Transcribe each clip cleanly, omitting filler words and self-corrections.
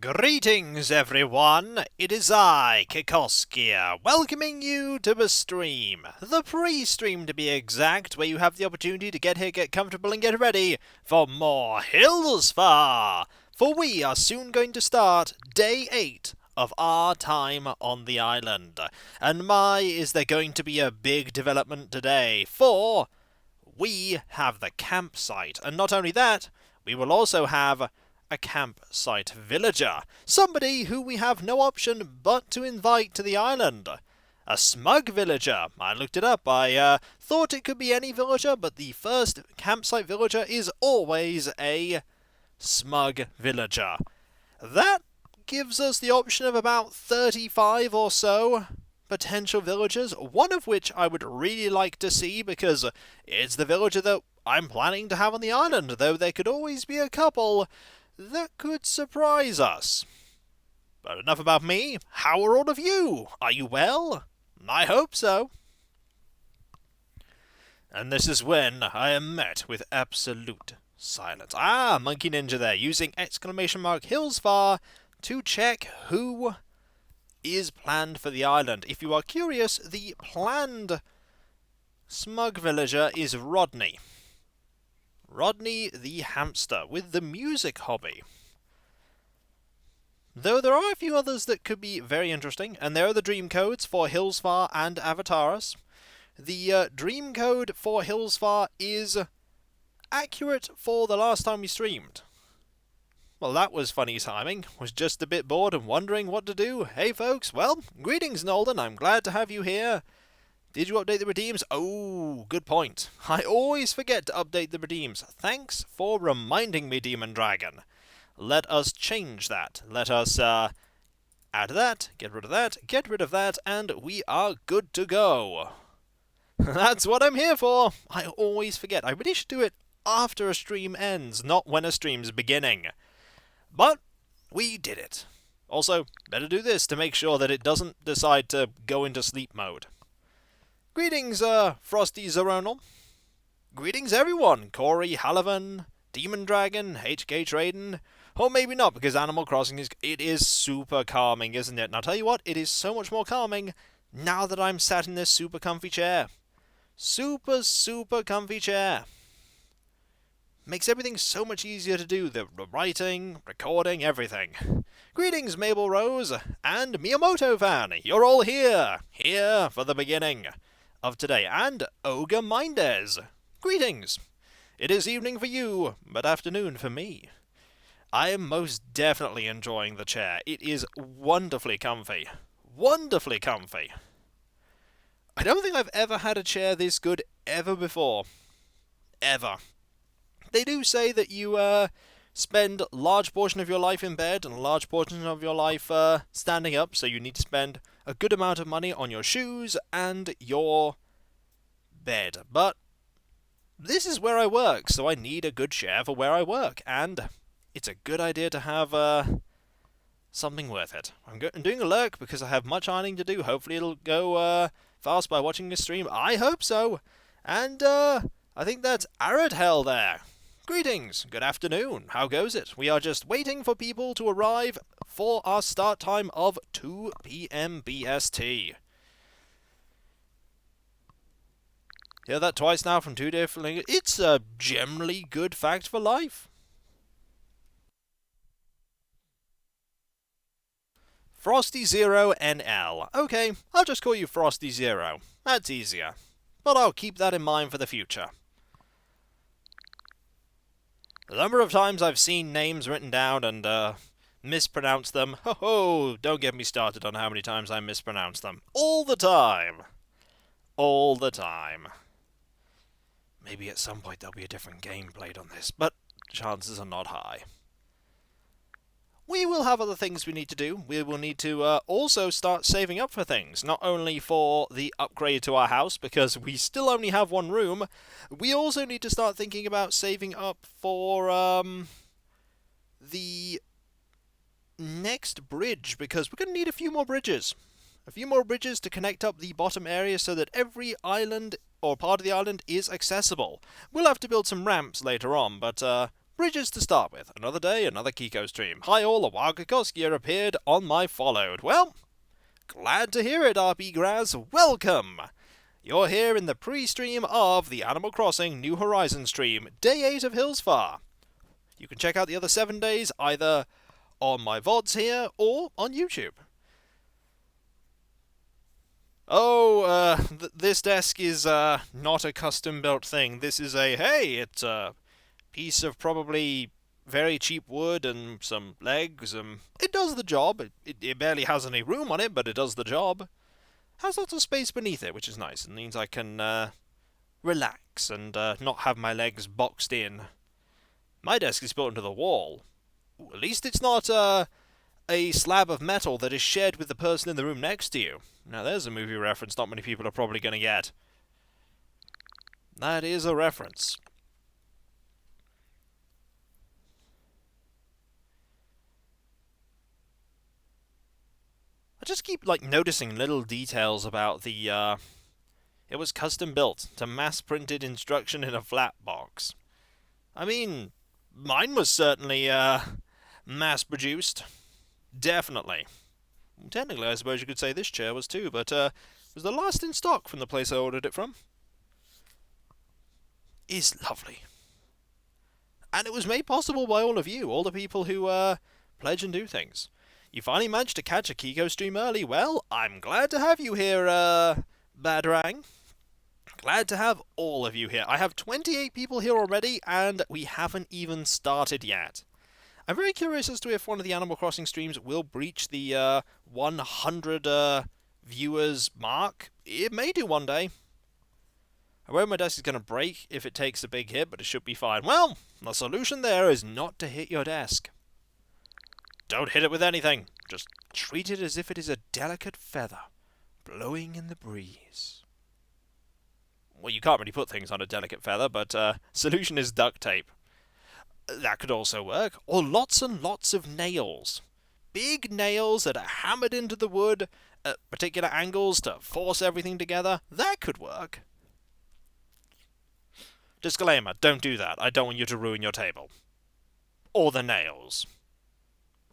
Greetings, everyone! It is I, Kikoskia, welcoming you to the stream. The pre-stream, to be exact, where you have the opportunity to get here, get comfortable, and get ready for more Hillsfar! For we are soon going to start Day 8 of our time on the island. And my, is there going to be a big development today, for we have the campsite. And not only that, we will also have a campsite villager, somebody who we have no option but to invite to the island. A smug villager. I looked it up. I thought it could be any villager, but the first campsite villager is always a smug villager. That gives us the option of about 35 or so potential villagers, one of which I would really like to see because it's the villager that I'm planning to have on the island, though there could always be a couple that could surprise us. But enough about me. How are all of you? Are you well? I hope so. And this is when I am met with absolute silence. Monkey Ninja there, using exclamation mark Hillsfar to check who is planned for the island. If you are curious, the planned smug villager is Rodney. Rodney the hamster, with the music hobby. Though there are a few others that could be very interesting, and there are the dream codes for Hillsfar and Avataris. The dream code for Hillsfar is accurate for the last time we streamed. Well, that was funny timing. Was just a bit bored and wondering what to do. Hey folks, well, greetings Nolden, I'm glad to have you here. Did you update the redeems? Oh, good point. I always forget to update the redeems. Thanks for reminding me, Demon Dragon. Let us change that. Let us add that, get rid of that, and we are good to go. That's what I'm here for. I always forget. I really should do it after a stream ends, not when a stream's beginning. But we did it. Also, better do this to make sure that it doesn't decide to go into sleep mode. Greetings, Frosty Zeronal. Greetings, everyone. Corey, Halavan, Demon Dragon, HK Traden. Or maybe not, because Animal Crossing is super calming, isn't it? And I'll tell you what, it is so much more calming now that I'm sat in this super comfy chair. Super, super comfy chair. Makes everything so much easier to do. The writing, recording, everything. Greetings, Mabel Rose, and Miyamoto fan. You're all here. Here for the beginning of today. And Ogre Mindez. Greetings. It is evening for you, but afternoon for me. I am most definitely enjoying the chair. It is wonderfully comfy. Wonderfully comfy. I don't think I've ever had a chair this good ever before. Ever. They do say that you spend a large portion of your life in bed and a large portion of your life standing up, so you need to spend a good amount of money on your shoes and your bed. But this is where I work, so I need a good chair for where I work, and it's a good idea to have something worth it. I'm doing a lurk because I have much ironing to do. Hopefully it'll go fast by watching this stream. I hope so. And I think that's Arid Hell there. Greetings, good afternoon, how goes it? We are just waiting for people to arrive for our start time of 2 PM BST. Hear that twice now from two different languages. It's a generally good fact for life. Frosty Zero NL. Okay, I'll just call you Frosty Zero. That's easier. But I'll keep that in mind for the future. The number of times I've seen names written down and mispronounced them. Ho, don't get me started on how many times I mispronounce them. All the time. All the time. Maybe at some point there'll be a different game played on this, but chances are not high. We will have other things we need to do. We will need to also start saving up for things. Not only for the upgrade to our house, because we still only have one room. We also need to start thinking about saving up for the next bridge, because we're going to need a few more bridges. A few more bridges to connect up the bottom area so that every island, or part of the island, is accessible. We'll have to build some ramps later on, but bridges to start with. Another day, another Kiko stream. Hi all, a wild Kikoskia appeared on my followed. Well, glad to hear it, RP Graz. Welcome! You're here in the pre-stream of the Animal Crossing New Horizons stream, Day 8 of Hillsfar. You can check out the other 7 days either on my VODs here or on YouTube. Oh, this desk is not a custom-built thing. This is it's a piece of probably very cheap wood and some legs. It does the job. It barely has any room on it, but it does the job. Has lots of space beneath it, which is nice. It means I can relax and not have my legs boxed in. My desk is built into the wall. Ooh, at least it's not a slab of metal that is shared with the person in the room next to you. Now there's a movie reference not many people are probably going to get. That is a reference. I just keep noticing little details about the it was custom built to mass printed instruction in a flat box. I mean, mine was certainly mass produced. Definitely. Technically, I suppose you could say this chair was too, but it was the last in stock from the place I ordered it from. Is lovely. And it was made possible by all of you, all the people who pledge and do things. You finally managed to catch a Kiko stream early. Well, I'm glad to have you here, Badrang. Glad to have all of you here. I have 28 people here already, and we haven't even started yet. I'm very curious as to if one of the Animal Crossing streams will breach the 100 viewers mark. It may do one day. I worry my desk is going to break if it takes a big hit, but it should be fine. Well, the solution there is not to hit your desk. Don't hit it with anything. Just treat it as if it is a delicate feather blowing in the breeze. Well, you can't really put things on a delicate feather, but solution is duct tape. That could also work. Or lots and lots of nails. Big nails that are hammered into the wood at particular angles to force everything together. That could work. Disclaimer, don't do that. I don't want you to ruin your table. Or the nails.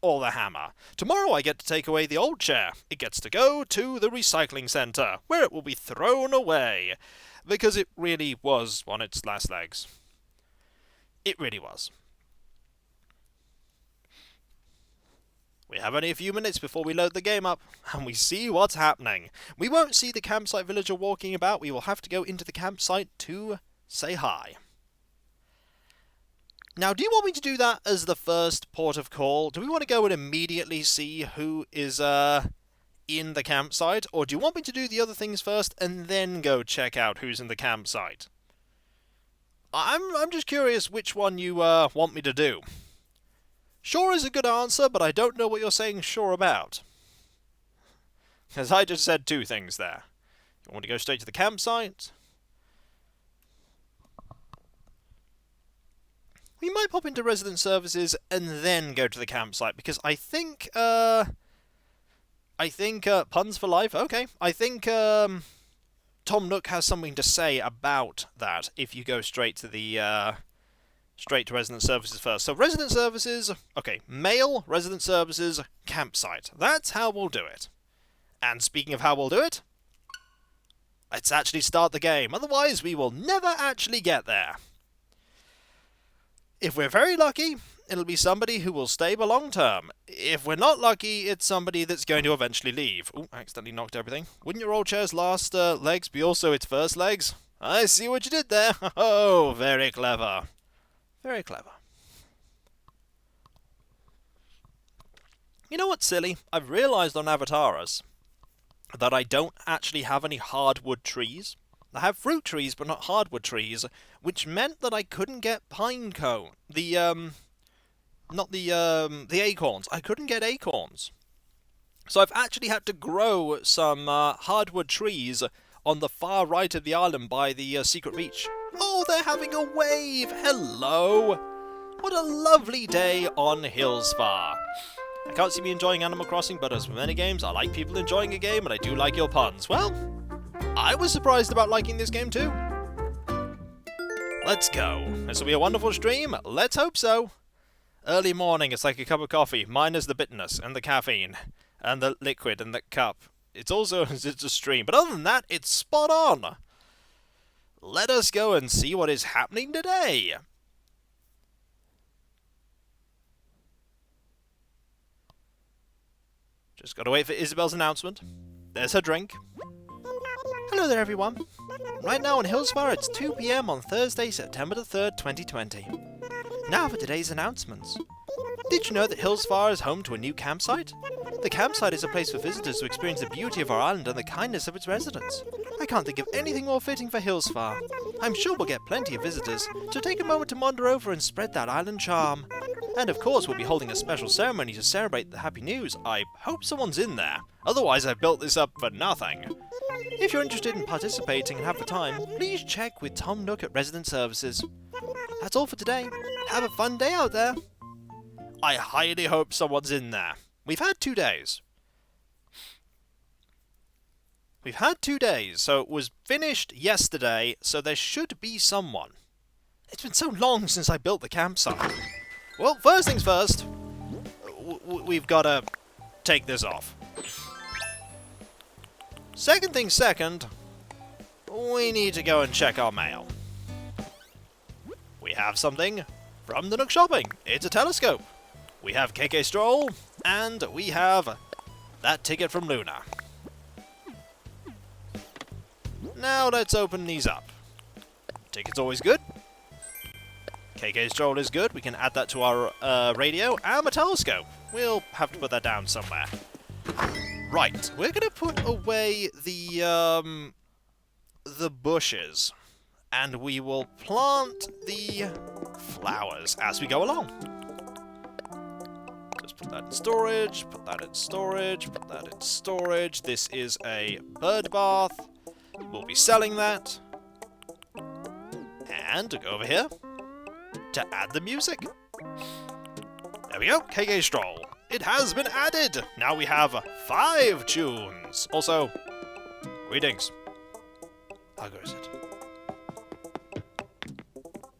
Or the hammer. Tomorrow I get to take away the old chair. It gets to go to the recycling centre, where it will be thrown away. Because it really was on its last legs. It really was. We have only a few minutes before we load the game up, and we see what's happening. We won't see the campsite villager walking about. We will have to go into the campsite to say hi. Now, do you want me to do that as the first port of call? Do we want to go and immediately see who is in the campsite? Or do you want me to do the other things first and then go check out who's in the campsite? I'm just curious which one you want me to do. Sure is a good answer, but I don't know what you're saying sure about. Because I just said two things there. You want to go straight to the campsite? We might pop into resident services and then go to the campsite, because I think puns for life. Okay, I think Tom Nook has something to say about that if you go straight to resident services first. So resident services, okay, mail, resident services, campsite. That's how we'll do it. And speaking of how we'll do it, let's actually start the game. Otherwise, we will never actually get there. If we're very lucky, it'll be somebody who will stay for long term. If we're not lucky, it's somebody that's going to eventually leave. Ooh, I accidentally knocked everything. Wouldn't your old chair's last legs be also its first legs? I see what you did there. Oh, very clever. Very clever. You know what's silly? I've realised on Avataras that I don't actually have any hardwood trees. I have fruit trees, but not hardwood trees, which meant that I couldn't get pine cone. The acorns. I couldn't get acorns. So I've actually had to grow some hardwood trees on the far right of the island by the secret beach. Oh, they're having a wave! Hello! What a lovely day on Hillsfar. I can't see me enjoying Animal Crossing, but as with many games, I like people enjoying a game, and I do like your puns. Well, I was surprised about liking this game too. let's go. This will be a wonderful stream. Let's hope so. Early morning, it's like a cup of coffee, minus the bitterness and the caffeine and the liquid in the cup. It's also it's a stream, but other than that, it's spot on. Let us go and see what is happening today. Just gotta wait for Isabel's announcement. There's her drink. Hello there, everyone. Right now in Hillsfar, it's 2 PM on Thursday, September the 3rd, 2020. Now for today's announcements. Did you know that Hillsfar is home to a new campsite? The campsite is a place for visitors to experience the beauty of our island and the kindness of its residents. I can't think of anything more fitting for Hillsfar. I'm sure we'll get plenty of visitors, so take a moment to wander over and spread that island charm. And of course we'll be holding a special ceremony to celebrate the happy news. I hope someone's in there, otherwise I've built this up for nothing. If you're interested in participating and have the time, please check with Tom Nook at Resident Services. That's all for today. Have a fun day out there. I highly hope someone's in there. We've had 2 days. So it was finished yesterday, so there should be someone. It's been so long since I built the campsite. Well, first things first, we've got to take this off. Second thing second, we need to go and check our mail. We have something from the Nook Shopping. It's a telescope. We have KK Stroll, and we have that ticket from Luna. Now let's open these up. Ticket's always good. KK Stroll is good. We can add that to our radio and the telescope. We'll have to put that down somewhere. Right, we're going to put away the bushes, and we will plant the flowers as we go along. Just put that in storage, put that in storage, put that in storage. This is a bird bath. We'll be selling that. And to go over here to add the music. There we go, KK Stroll. It has been added! Now we have 5 tunes! Also, greetings. How goes it?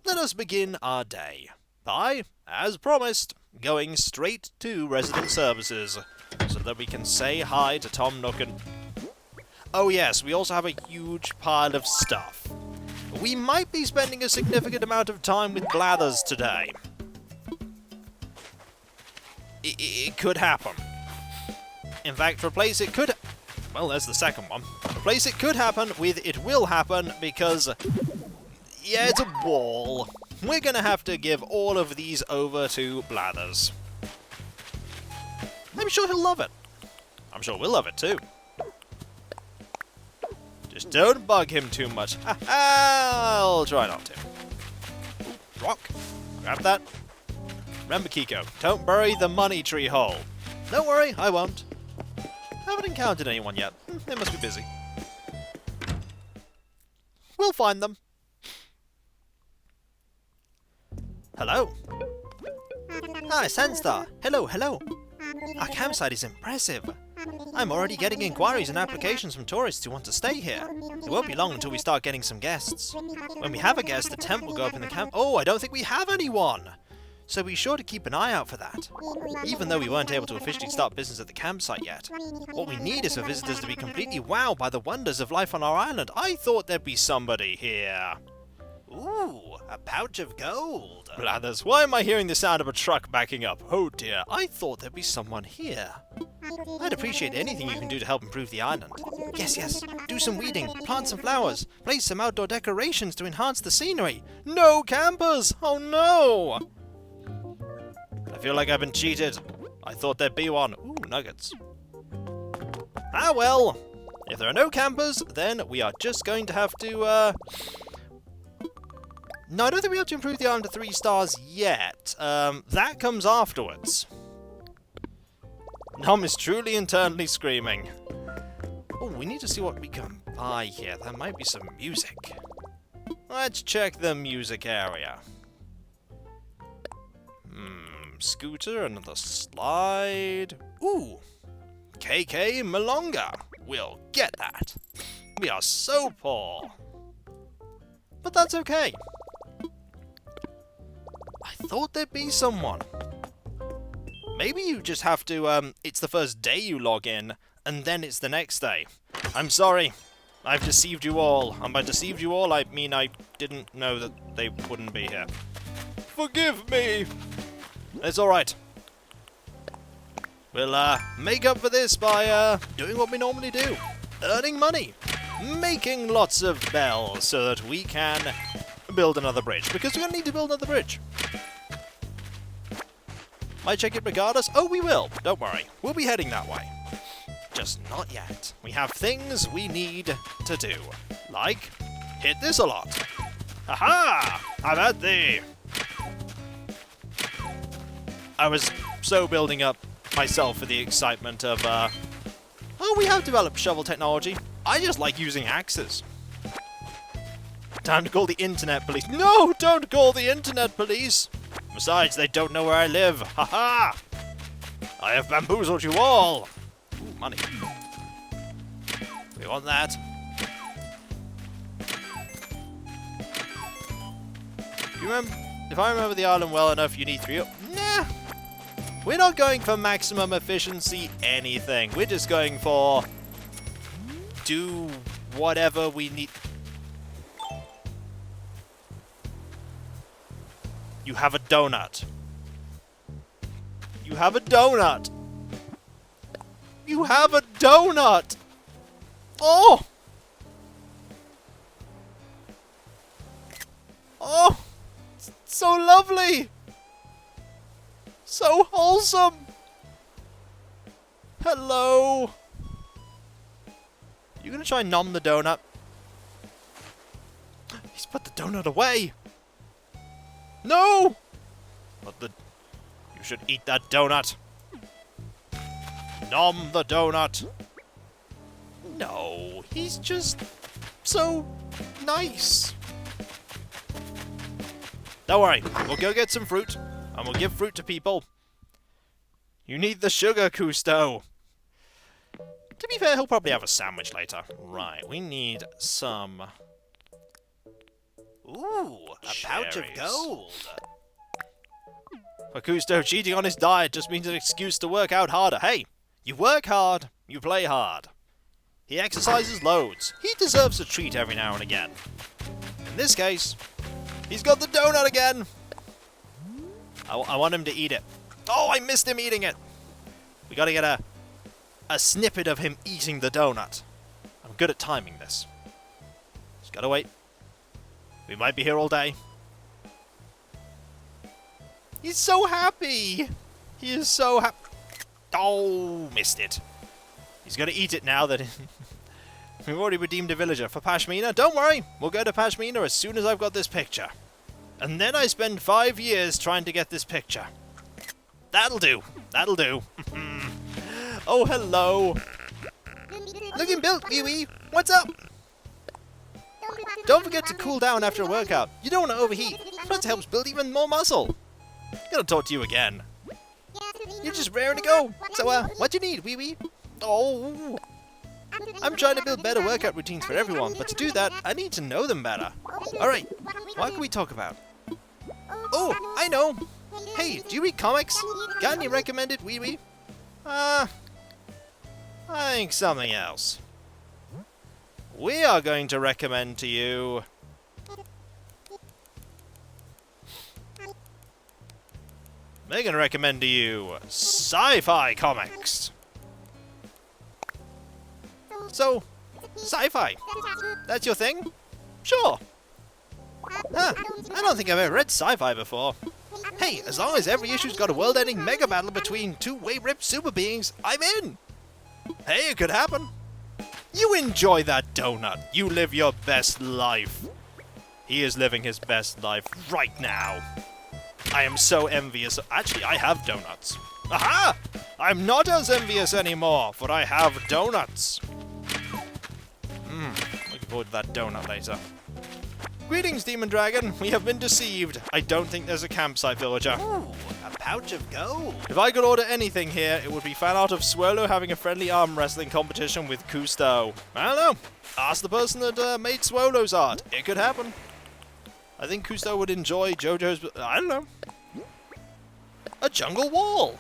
Let us begin our day by, as promised, going straight to Resident Services so that we can say hi to Tom Nook and... Oh yes, we also have a huge pile of stuff. We might be spending a significant amount of time with Blathers today. It could happen. In fact, replace it could... Well, there's the second one. Replace it could happen with it will happen because... Yeah, it's a wall. We're gonna have to give all of these over to Blathers. I'm sure he'll love it. I'm sure we'll love it too. Just don't bug him too much. I'll try not to. Ooh, rock. Grab that. Remember, Kiko, don't bury the money tree hole. Don't worry, I won't. Haven't encountered anyone yet. They must be busy. We'll find them. Hello. Hi, Sandstar. Hello, hello. Our campsite is impressive. I'm already getting inquiries and applications from tourists who want to stay here. It won't be long until we start getting some guests. When we have a guest, the tent will go up in the camp. Oh, I don't think we have anyone! So be sure to keep an eye out for that. Even though we weren't able to officially start business at the campsite yet, what we need is for visitors to be completely wowed by the wonders of life on our island. I thought there'd be somebody here. Ooh, a pouch of gold. Blathers, why am I hearing the sound of a truck backing up? Oh dear, I thought there'd be someone here. I'd appreciate anything you can do to help improve the island. Yes, yes, do some weeding, plant some flowers, place some outdoor decorations to enhance the scenery. No campers! Oh no! I feel like I've been cheated. I thought there'd be one. Ooh, nuggets. Ah well, if there are no campers, then we are just going to have to, No, I don't think we have to improve the island to 3 stars yet. That comes afterwards. Nom is truly internally screaming. Oh, we need to see what we can buy here. There might be some music. Let's check the music area. Scooter, another slide. Ooh, KK Malonga. We'll get that. We are so poor. But that's okay. thought there'd be someone. Maybe you just have to, it's the first day you log in, and then it's the next day. I'm sorry. I've deceived you all. And by deceived you all, I mean I didn't know that they wouldn't be here. Forgive me! It's alright. We'll, make up for this by, doing what we normally do. Earning money. Making lots of bells so that we can build another bridge. Because we're going to need to build another bridge. Might check it regardless. Oh, we will. Don't worry. We'll be heading that way. Just not yet. We have things we need to do. Like, hit this a lot. Aha! I'm at thee! I was so building up myself for the excitement of, oh, we have developed shovel technology. I just like using axes. Time to call the internet police. No, don't call the internet police! Besides, they don't know where I live. Ha-ha! I have bamboozled you all! Ooh, money. We want that. If I remember the island well enough, you need 3... Nah! We're not going for maximum efficiency anything. We're just going for... do whatever we need... You have a donut. You have a donut. You have a donut. Oh! Oh! So lovely. So wholesome. Hello. You gonna try and nom the donut? He's put the donut away. No! But you should eat that donut. Nom the donut. No, he's just so nice. Don't worry, we'll go get some fruit, and we'll give fruit to people. You need the sugar, Cousteau. To be fair, he'll probably have a sandwich later. Right, we need some... Ooh, a pouch of gold. For Cousteau, cheating on his diet just means an excuse to work out harder. Hey, you work hard, you play hard. He exercises loads. He deserves a treat every now and again. In this case, he's got the donut again. I want him to eat it. Oh, I missed him eating it. We gotta get a snippet of him eating the donut. I'm good at timing this. Just gotta wait. We might be here all day. He's so happy! He is so happy. Oh, missed it. He's gonna eat it now that... We've already redeemed a villager for Pashmina. Don't worry, we'll go to Pashmina as soon as I've got this picture. And then I spend 5 years trying to get this picture. That'll do. That'll do. Oh, hello. Looking built, Wee-wee. What's up? Don't forget to cool down after a workout. You don't want to overheat. Plus it helps build even more muscle. Gonna talk to you again. You're just raring to go. So, what do you need, Wee-wee? Oh. I'm trying to build better workout routines for everyone, but to do that, I need to know them better. Alright, what can we talk about? Oh, I know. Hey, do you read comics? Got any recommended, Wee-wee? I think something else. We are going to recommend to you... We're going to recommend to you sci-fi comics. So, sci-fi. That's your thing? Sure. Huh, I don't think I've ever read sci-fi before. Hey, as long as every issue's got a world-ending mega battle between two way-ripped super beings, I'm in. Hey, it could happen. You enjoy that donut. You live your best life. He is living his best life right now. I am so envious. Actually, I have donuts. Aha! I'm not as envious anymore, for I have donuts. Looking forward to that donut later. Greetings, Demon Dragon. We have been deceived. I don't think there's a campsite, villager. Ooh, a pouch of gold. If I could order anything here, it would be fan art of Swirlo having a friendly arm wrestling competition with Cousteau. I don't know. Ask the person that made Swirlo's art. It could happen. I think Cousteau would enjoy JoJo's... I don't know. A jungle wall!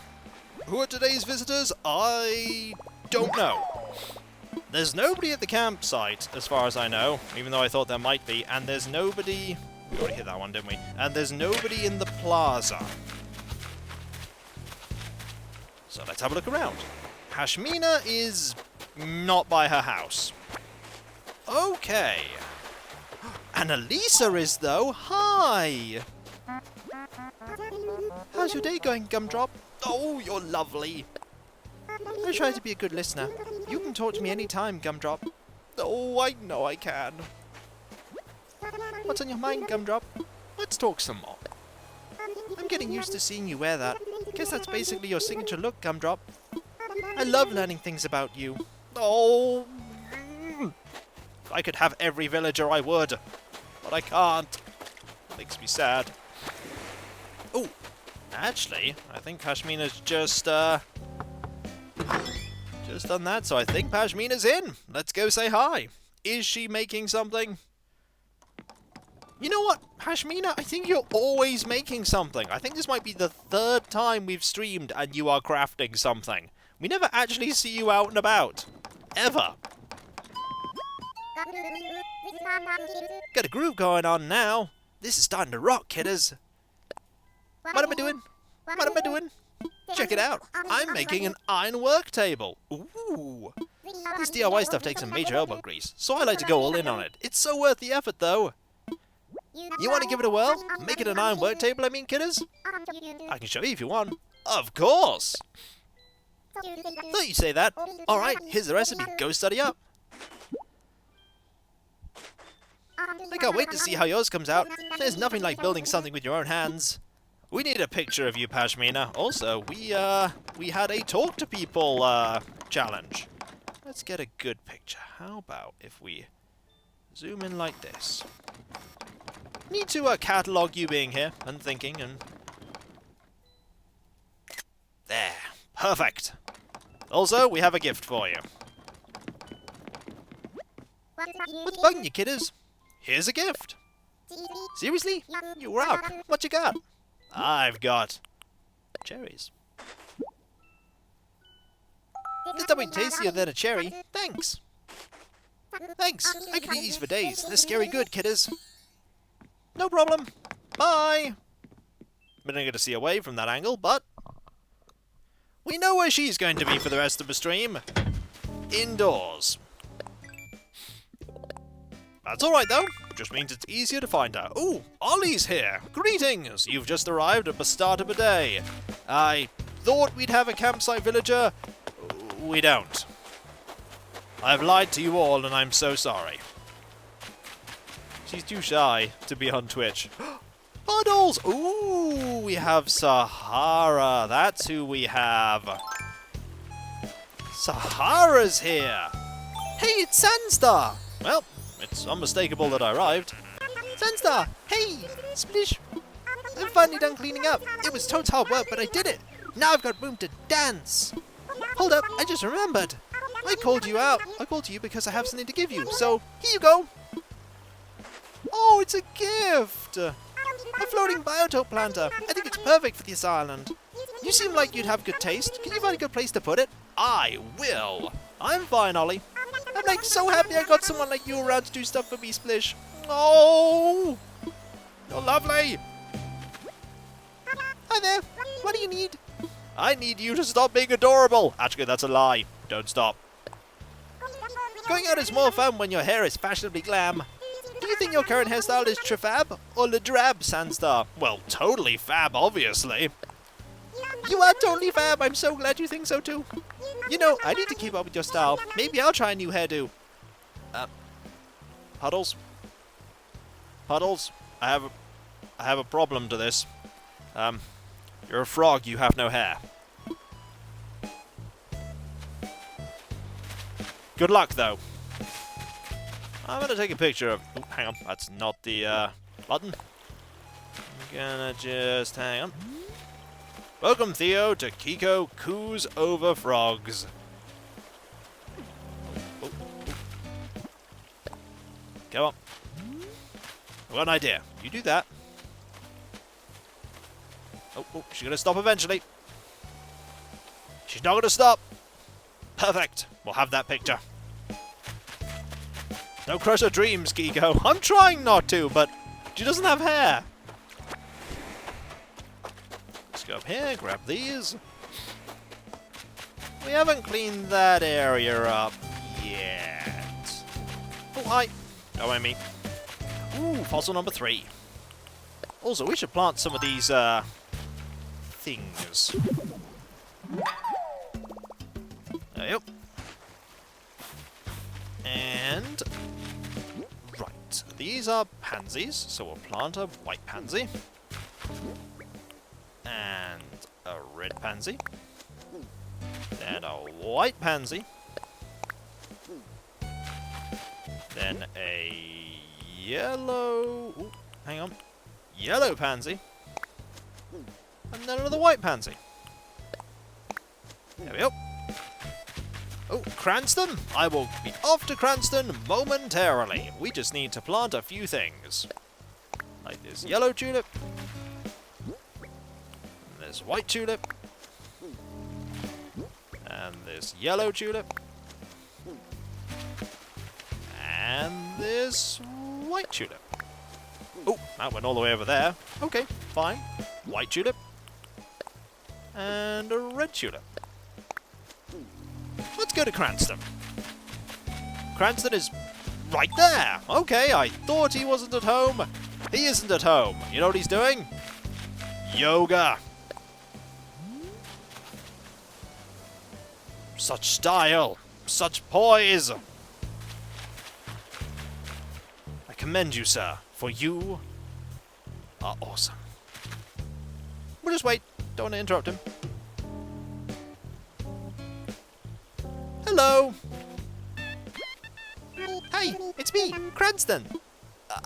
Who are today's visitors? I don't know. There's nobody at the campsite, as far as I know, even though I thought there might be, and there's nobody... We already hit that one, didn't we? And there's nobody in the plaza. So let's have a look around. Pashmina is not by her house. Okay. Annalisa is, though. Hi! How's your day going, Gumdrop? Oh, you're lovely. I try to be a good listener. You can talk to me any time, Gumdrop. Oh, I know I can. What's on your mind, Gumdrop? Let's talk some more. I'm getting used to seeing you wear that. Guess that's basically your signature look, Gumdrop. I love learning things about you. Oh, if I could have every villager, I would. But I can't. Makes me sad. Oh, actually, I think Pashmina's just done that, so I think Pashmina's in. Let's go say hi. Is she making something? You know what, Pashmina, I think you're always making something. I think this might be the 3rd time we've streamed and you are crafting something. We never actually see you out and about. Ever. Got a groove going on now. This is starting to rock, kidders. What am I doing? What am I doing? Check it out. I'm making an iron work table. Ooh. This DIY stuff takes some major elbow grease, so I like to go all in on it. It's so worth the effort, though. You want to give it a whirl? Make it an iron work table, I mean, kidders? I can show you if you want. Of course! Thought you'd say that. Alright, here's the recipe. Go study up. I can't wait to see how yours comes out. There's nothing like building something with your own hands. We need a picture of you, Pashmina. Also, we had a talk to people challenge. Let's get a good picture. How about if we zoom in like this? Need to catalogue you being here and thinking and... There. Perfect. Also, we have a gift for you. What's bugging you, kidders? Here's a gift. Seriously? You rock. What you got? I've got cherries. This will be tastier than a cherry. Thanks. Thanks. I could eat these for days. They're scary good, kidders. No problem. Bye. We're not going to see away from that angle, but we know where she's going to be for the rest of the stream. Indoors. That's alright though. Just means it's easier to find her. Ooh, Ollie's here. Greetings. You've just arrived at the start of the day. I thought we'd have a campsite villager. We don't. I've lied to you all and I'm so sorry. She's too shy to be on Twitch. Puddles! Ooh, we have Sahara. That's who we have. Sahara's here. Hey, it's Sandstar. Well, it's unmistakable that I arrived. Sandstar, hey, Splish. I'm finally done cleaning up. It was totes hard work, but I did it. Now I've got room to dance. Hold up, I just remembered. I called you out. I called to you because I have something to give you. So, here you go. Oh, it's a gift. A floating biotope planter. I think it's perfect for this island. You seem like you'd have good taste. Can you find a good place to put it? I will. I'm fine, Ollie. I'm like so happy I got someone like you around to do stuff for me, Splish. Oh, you're lovely. Hi there. What do you need? I need you to stop being adorable. Actually, that's a lie. Don't stop. Going out is more fun when your hair is fashionably glam. Do you think your current hairstyle is trifab or le drab, Sandstar? Well, totally fab, obviously. You are totally fab. I'm so glad you think so too. You know, I need to keep up with your style. Maybe I'll try a new hairdo. Puddles? Puddles? I have a problem to this. You're a frog, you have no hair. Good luck, though. I'm gonna take a picture of... Oh, hang on, that's not the button. I'm gonna just... hang on. Welcome, Theo, to Kiko Coos Over Frogs. Oh, oh, oh. Come on. I've got an idea. You do that. Oh, she's going to stop eventually. She's not going to stop. Perfect. We'll have that picture. Don't crush her dreams, Kiko. I'm trying not to, but she doesn't have hair. Let's go up here, grab these. We haven't cleaned that area up yet. Oh, hi. Don't mind me. Ooh, fossil number 3. Also, we should plant some of these, things. Yep. And... right. These are pansies, so we'll plant a white pansy. And a red pansy. Then a white pansy. Then a yellow... ooh, hang on. Yellow pansy. And then another white pansy. There we go. Oh, Cranston! I will be off to Cranston momentarily. We just need to plant a few things. Like this yellow tulip. And this white tulip. And this yellow tulip. And this white tulip. Oh, that went all the way over there. Okay, fine. White tulip. And a red tulip. Let's go to Cranston. Cranston is right there. Okay, I thought he wasn't at home. He isn't at home. You know what he's doing? Yoga. Such style. Such poise. I commend you, sir, for you are awesome. We'll just wait. Don't want to interrupt him. Hello! Hey, it's me, Cranston!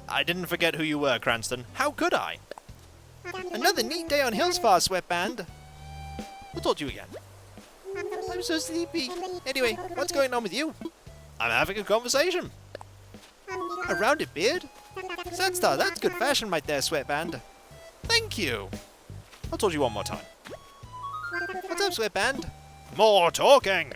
I didn't forget who you were, Cranston. How could I? Another neat day on Hillsfar, Sweatband. We'll talk to you again. I'm so sleepy. Anyway, what's going on with you? I'm having a conversation. A rounded beard? Sunstar, that's good fashion right there, Sweatband. Thank you. I'll talk to you one more time. What's up, Sweatband? More talking!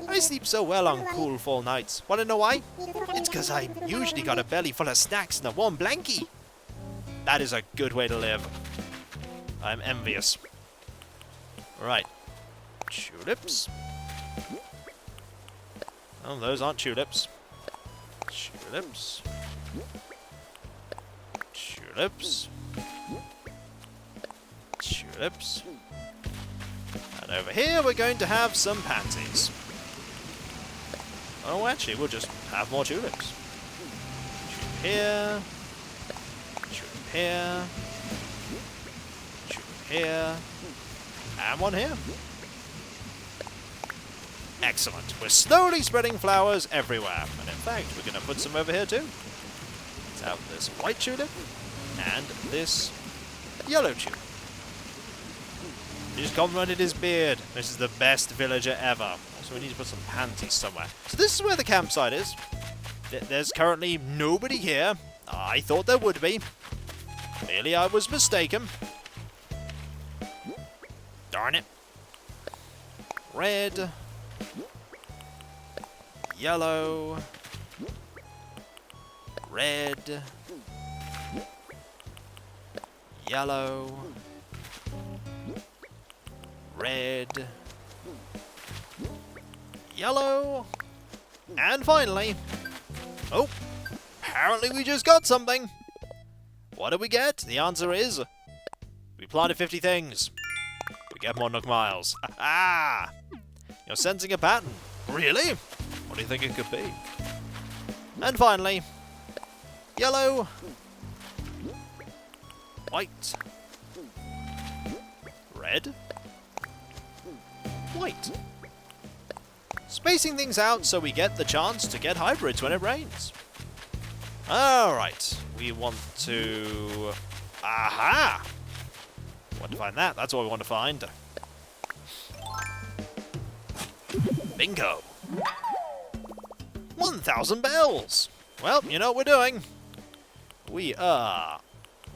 I sleep so well on cool fall nights. Wanna know why? It's because I usually got a belly full of snacks and a warm blankie. That is a good way to live. I'm envious. Right. Tulips. Oh, those aren't tulips. Tulips. Tulips. Tulips. And over here we're going to have some pansies. Oh, actually, we'll just have more tulips. Tulip here. Tulip here. Tulip here. And one here. Excellent. We're slowly spreading flowers everywhere. And in fact, we're going to put some over here too. Let's have this white tulip and this yellow tulip. He just complimented his beard. This is the best villager ever. So we need to put some pansies somewhere. So this is where the campsite is. There's currently nobody here. I thought there would be. Clearly I was mistaken. Darn it. Red. Yellow. Red. Yellow. Red. Yellow. And finally... oh! Apparently we just got something! What did we get? The answer is... we planted 50 things. We get more Nook Miles. Ah! You're sensing a pattern. Really? What do you think it could be? And finally... yellow... white... red... white. Spacing things out so we get the chance to get hybrids when it rains. Alright, we want to... aha! Want to find that, that's what we want to find. Bingo! 1,000 bells! Well, you know what we're doing. We are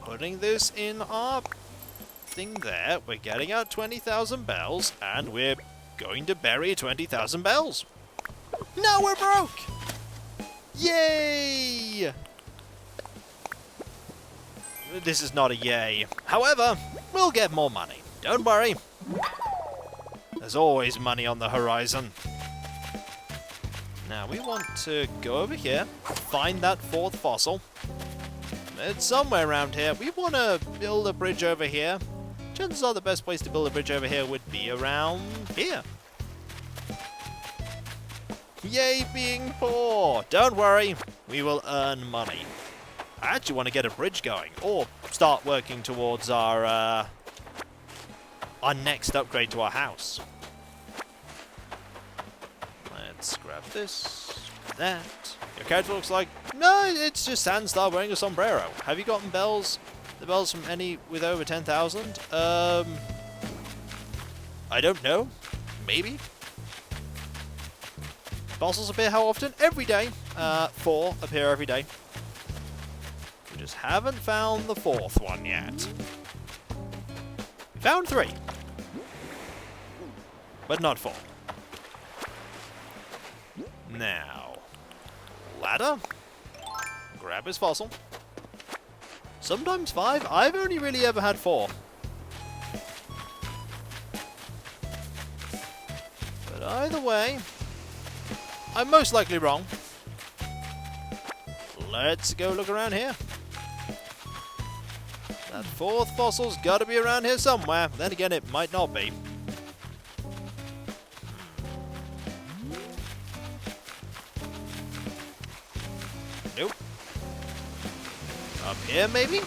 putting this in our nothing there. We're getting out 20,000 bells, and we're going to bury 20,000 bells. No, we're broke! Yay! This is not a yay. However, we'll get more money. Don't worry. There's always money on the horizon. Now, we want to go over here, find that fourth fossil. It's somewhere around here. We want to build a bridge over here. Chances are the best place to build a bridge over here would be around here. Yay, being poor! Don't worry, we will earn money. I actually want to get a bridge going, or start working towards our next upgrade to our house. Let's grab this, that. Your character looks like... No, it's just Sandstar wearing a sombrero. Have you gotten bells? The bells from any with over 10,000? I don't know. Maybe? Fossils appear how often? Every day. 4 appear every day. We just haven't found the fourth one yet. We found 3. But not 4. Now, ladder. Grab his fossil. Sometimes 5. I've only really ever had 4. But either way, I'm most likely wrong. Let's go look around here. That fourth fossil's got to be around here somewhere. Then again, it might not be. Nope. Up here, maybe?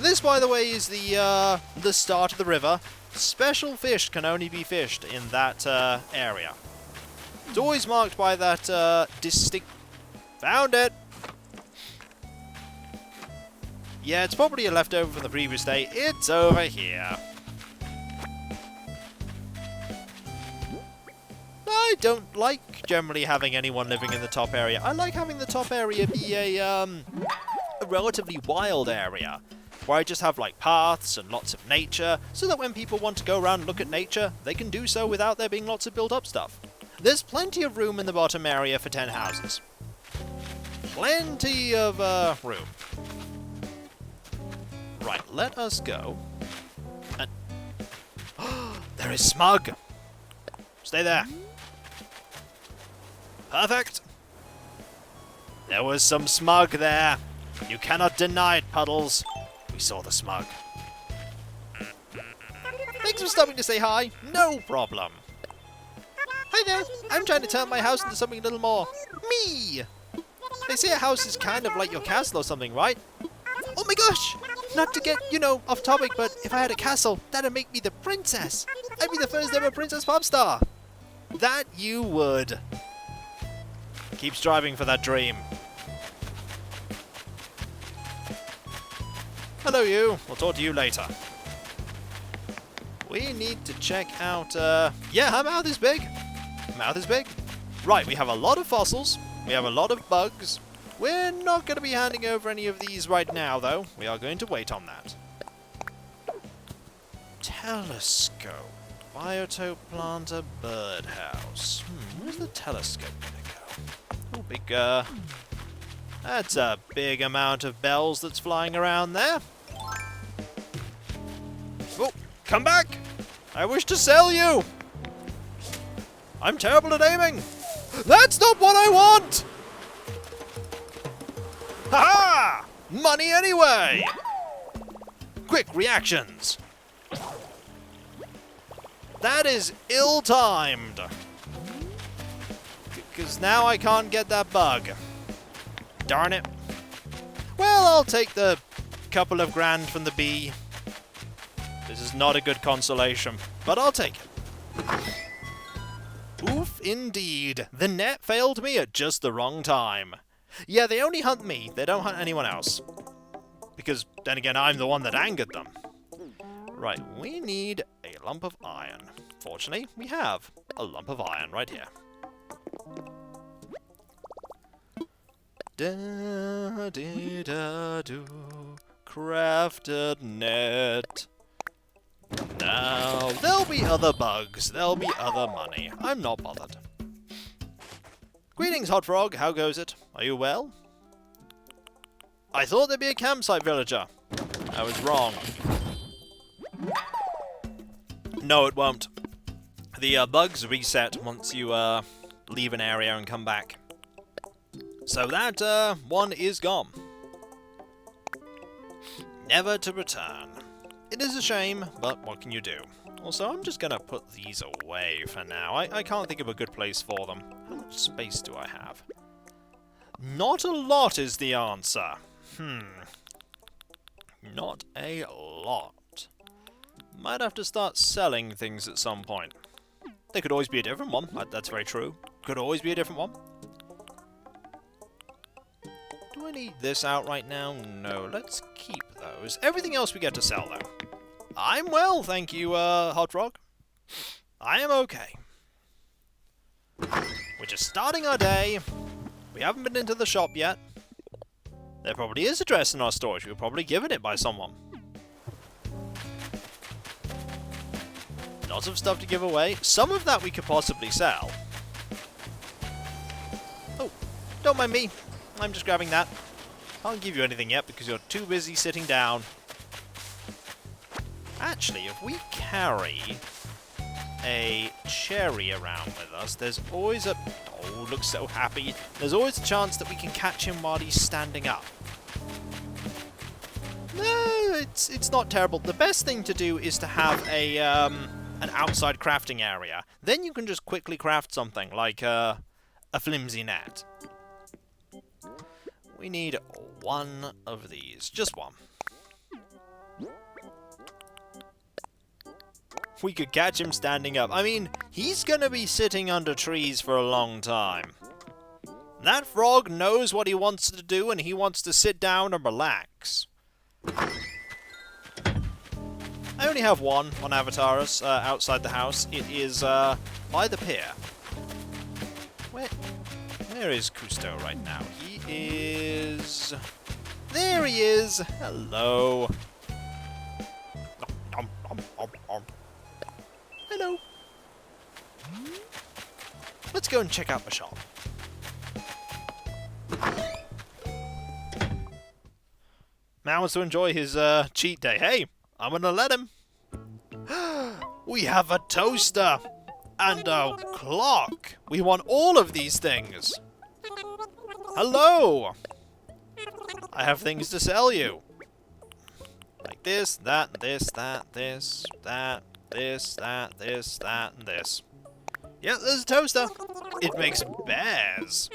This, by the way, is the start of the river. Special fish can only be fished in that area. It's always marked by that distinct... Found it! Yeah, it's probably a leftover from the previous day. It's over here. I don't like generally having anyone living in the top area. I like having the top area be a relatively wild area, where I just have like paths and lots of nature, so that when people want to go around and look at nature, they can do so without there being lots of built-up stuff. There's plenty of room in the bottom area for 10 houses. Plenty of room. Right, let us go. And there is smug! Stay there. Perfect! There was some smug there. You cannot deny it, Puddles. We saw the smug. Thanks for stopping to say hi. No problem. Hi there. I'm trying to turn my house into something a little more me. They say a house is kind of like your castle or something, right? Oh my gosh! Not to get, you know, off topic, but if I had a castle, that'd make me the princess. I'd be the first ever princess pop star. That you would. Keep striving for that dream. Hello you. We'll talk to you later. We need to check out, yeah, her mouth is big. Mouth is big. Right, we have a lot of fossils. We have a lot of bugs. We're not going to be handing over any of these right now, though. We are going to wait on that. Telescope. Biotope planter birdhouse. Where's the telescope going to go? Oh, big, that's a big amount of bells that's flying around there. Oh, come back! I wish to sell you! I'm terrible at aiming! That's not what I want! Ha-ha! Money anyway! Quick reactions! That is ill-timed. Because now I can't get that bug. Darn it. Well, I'll take the couple of grand from the bee. This is not a good consolation, but I'll take it. Oof, indeed. The net failed me at just the wrong time. Yeah, they only hunt me. They don't hunt anyone else. Because, then again, I'm the one that angered them. Right, we need a lump of iron. Fortunately, we have a lump of iron right here. Da-dee-da-do. crafted net. Now, there'll be other bugs, there'll be other money. I'm not bothered. Greetings, Hot Frog. How goes it? Are you well? I thought there'd be a campsite villager. I was wrong. No, it won't. The bugs reset once you leave an area and come back. So that one is gone. Never to return. It is a shame, but what can you do? Also, I'm just gonna put these away for now. I can't think of a good place for them. How much space do I have? Not a lot is the answer. Not a lot. Might have to start selling things at some point. There could always be a different one. That's very true. Could always be a different one. Do I need this out right now? No, let's keep those. Everything else we get to sell, though. I'm well, thank you, Hot Frog. I am okay. We're just starting our day. We haven't been into the shop yet. There probably is a dress in our storage. We were probably given it by someone. Lots of stuff to give away. Some of that we could possibly sell. Oh, don't mind me. I'm just grabbing that. Can't give you anything yet because you're too busy sitting down. Actually, if we carry a cherry around with us, there's always a... Oh, looks so happy. There's always a chance that we can catch him while he's standing up. No, it's not terrible. The best thing to do is to have a an outside crafting area. Then you can just quickly craft something, like a flimsy net. We need one of these. Just one. We could catch him standing up. I mean, he's gonna be sitting under trees for a long time. That frog knows what he wants to do, and he wants to sit down and relax. I only have one on Avataris outside the house. It is by the pier. Where is Cousteau right now? He is... There he is! Hello. Hello. Let's go and check out the shop. Man wants to enjoy his cheat day. Hey, I'm gonna let him. We have a toaster and a clock. We want all of these things. Hello. I have things to sell you. Like this, that, this, that, this, that, this, that, this, that, and this. Yeah, there's a toaster. It makes bears.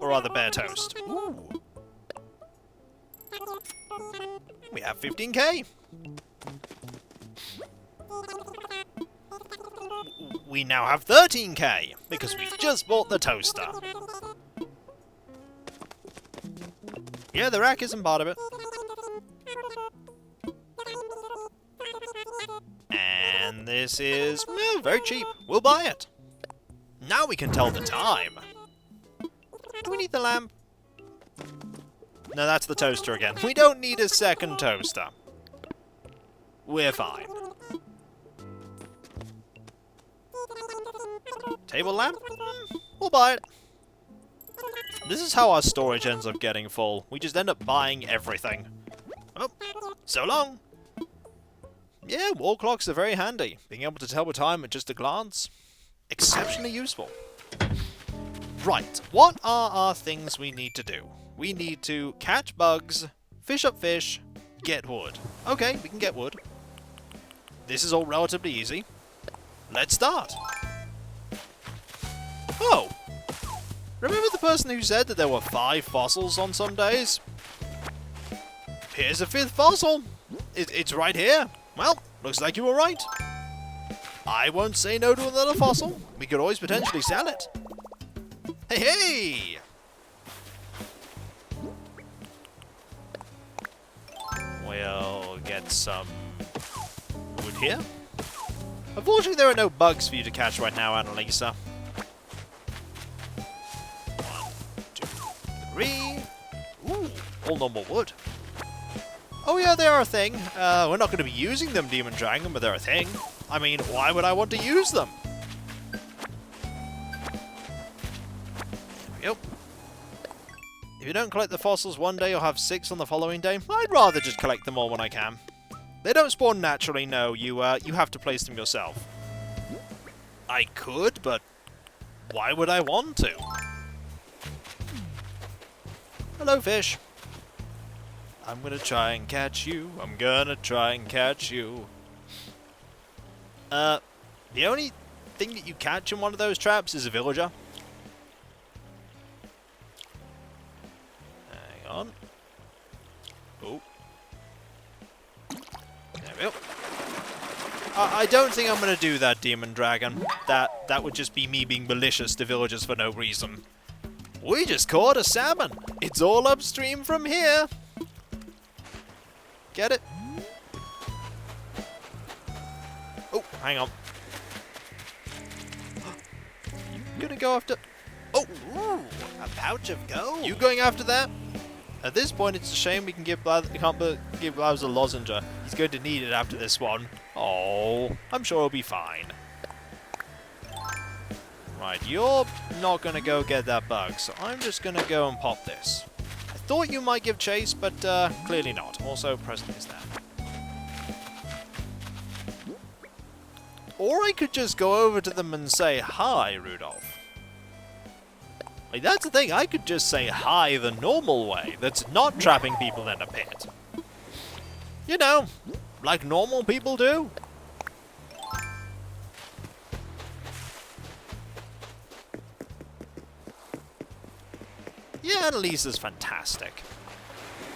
Or rather, bear toast. Ooh. We have 15k. We now have 13k because we just bought the toaster. Yeah, the rack isn't part of it. And this is very cheap. We'll buy it. Now we can tell the time. Do we need the lamp? No, that's the toaster again. We don't need a second toaster. We're fine. Table lamp? We'll buy it. This is how our storage ends up getting full. We just end up buying everything. Oh, so long. Yeah, wall clocks are very handy. Being able to tell the time at just a glance. Exceptionally useful. Right, what are our things we need to do? We need to catch bugs, fish up fish, get wood. Okay, we can get wood. This is all relatively easy. Let's start. Oh! Remember the person who said that there were 5 fossils on some days? Here's a 5th fossil! It's right here. Well, looks like you were right. I won't say no to another fossil. We could always potentially sell it. Hey, hey! We'll get some wood here. Unfortunately, there are no bugs for you to catch right now, Annalisa. 1, 2, 3. Ooh, all normal wood. Oh yeah, they are a thing. We're not going to be using them, Demon Dragon, but they're a thing. I mean, why would I want to use them? Yep. If you don't collect the fossils one day, you'll have 6 on the following day. I'd rather just collect them all when I can. They don't spawn naturally, no. You have to place them yourself. I could, but why would I want to? Hello, fish. I'm gonna try and catch you. I'm gonna try and catch you. The only thing that you catch in one of those traps is a villager. Hang on. Oh. There we go. I don't think I'm gonna do that, Demon Dragon. That would just be me being malicious to villagers for no reason. We just caught a salmon. It's all upstream from here. Get it? Oh, hang on. You gonna go after... Oh! Ooh, a pouch of gold! You going after that? At this point, it's a shame we can't give Bowser a lozenge. He's going to need it after this one. Oh, I'm sure he'll be fine. Right, you're not gonna go get that bug, so I'm just gonna go and pop this. I thought you might give chase, but clearly not. Also, present is that. Or I could just go over to them and say, "Hi, Rudolph." Like, that's the thing, I could just say hi the normal way, that's not trapping people in a pit. You know, like normal people do. Yeah, Annalisa's fantastic.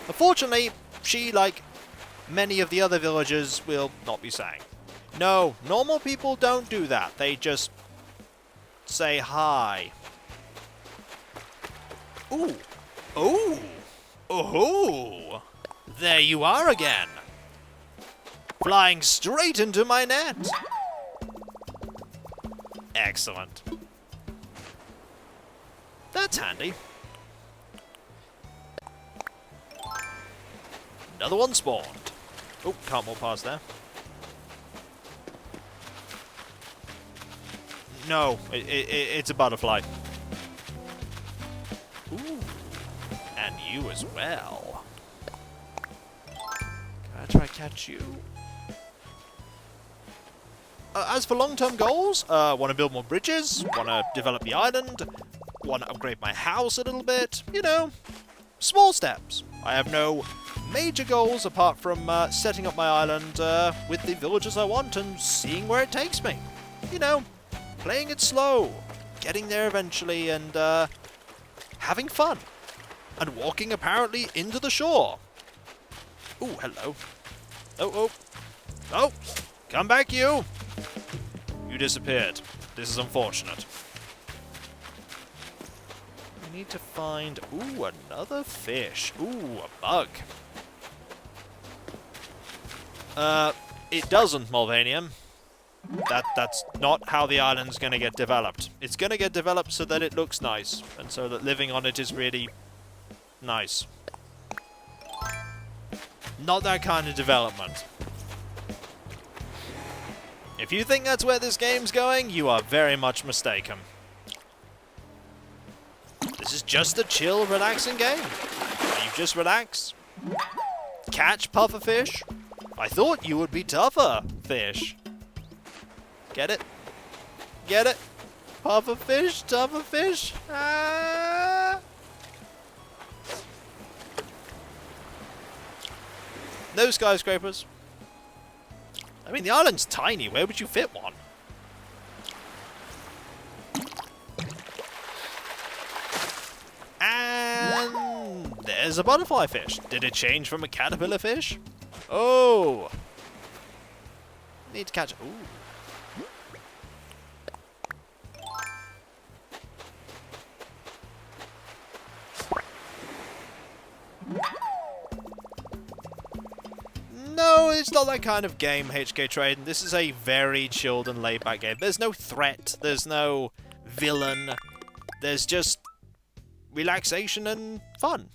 Unfortunately, she, like many of the other villagers, will not be saying. No, normal people don't do that. They just say hi. Ooh. Ooh. Oh. There you are again. Flying straight into my net. Excellent. That's handy. Another one spawned. Oh, can't walk past there. No, it's a butterfly. Ooh, and you as well. Can I try catch you? As for long-term goals, want to build more bridges, want to develop the island, want to upgrade my house a little bit, you know, small steps. I have no major goals apart from setting up my island with the villagers I want and seeing where it takes me. You know, playing it slow, getting there eventually, and having fun. And walking apparently into the shore. Ooh, hello. Oh, oh. Oh, come back, you. You disappeared. This is unfortunate. We need to find... Ooh, another fish. Ooh, a bug. It doesn't, Mulvanium. That's not how the island's gonna get developed. It's gonna get developed so that it looks nice, and so that living on it is really nice. Not that kind of development. If you think that's where this game's going, you are very much mistaken. This is just a chill, relaxing game. You just relax. Catch pufferfish. I thought you would be tougher, fish. Get it? Get it? Pufferfish, tougher fish. Ah. No skyscrapers. I mean, the island's tiny. Where would you fit one? And there's a butterfly fish. Did it change from a caterpillar fish? Oh. Need to catch... Ooh. No, it's not that kind of game, HK Trading. This is a very chilled and laid-back game. There's no threat. There's no villain. There's just relaxation and fun.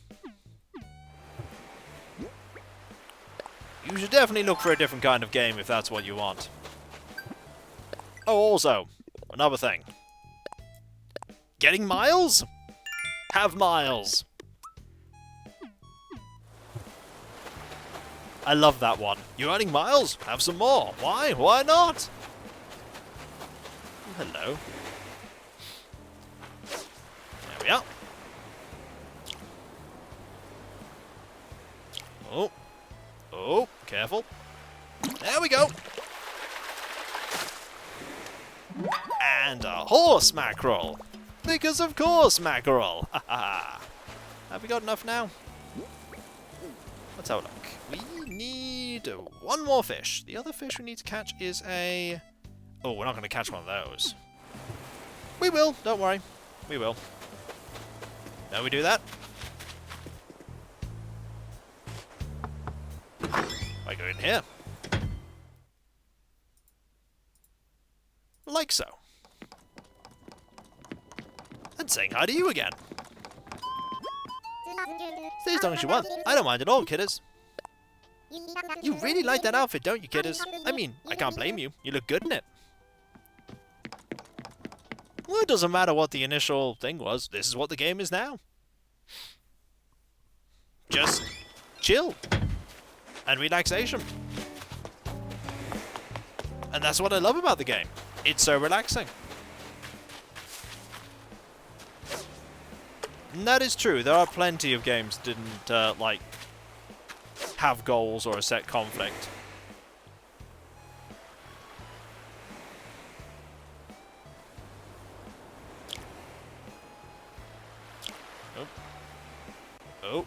You should definitely look for a different kind of game if that's what you want. Oh, also, another thing. Getting miles? Have miles. I love that one. You're earning miles? Have some more. Why? Why not? Hello. There we are. Oh. Oh, careful. There we go. And a horse mackerel. Because of course, mackerel. Have we got enough now? Let's have a look. We need one more fish. The other fish we need to catch is a... Oh, we're not going to catch one of those. We will, don't worry. We will. Now we do that. I go in here. Like so. And saying hi to you again. Stay as long as you want. I don't mind at all, kidders. You really like that outfit, don't you, kidders? I mean, I can't blame you. You look good in it. Well, it doesn't matter what the initial thing was. This is what the game is now. Just chill. And relaxation. And that's what I love about the game. It's so relaxing. And that is true. There are plenty of games that didn't, like, have goals or a set conflict. Oh. Oh.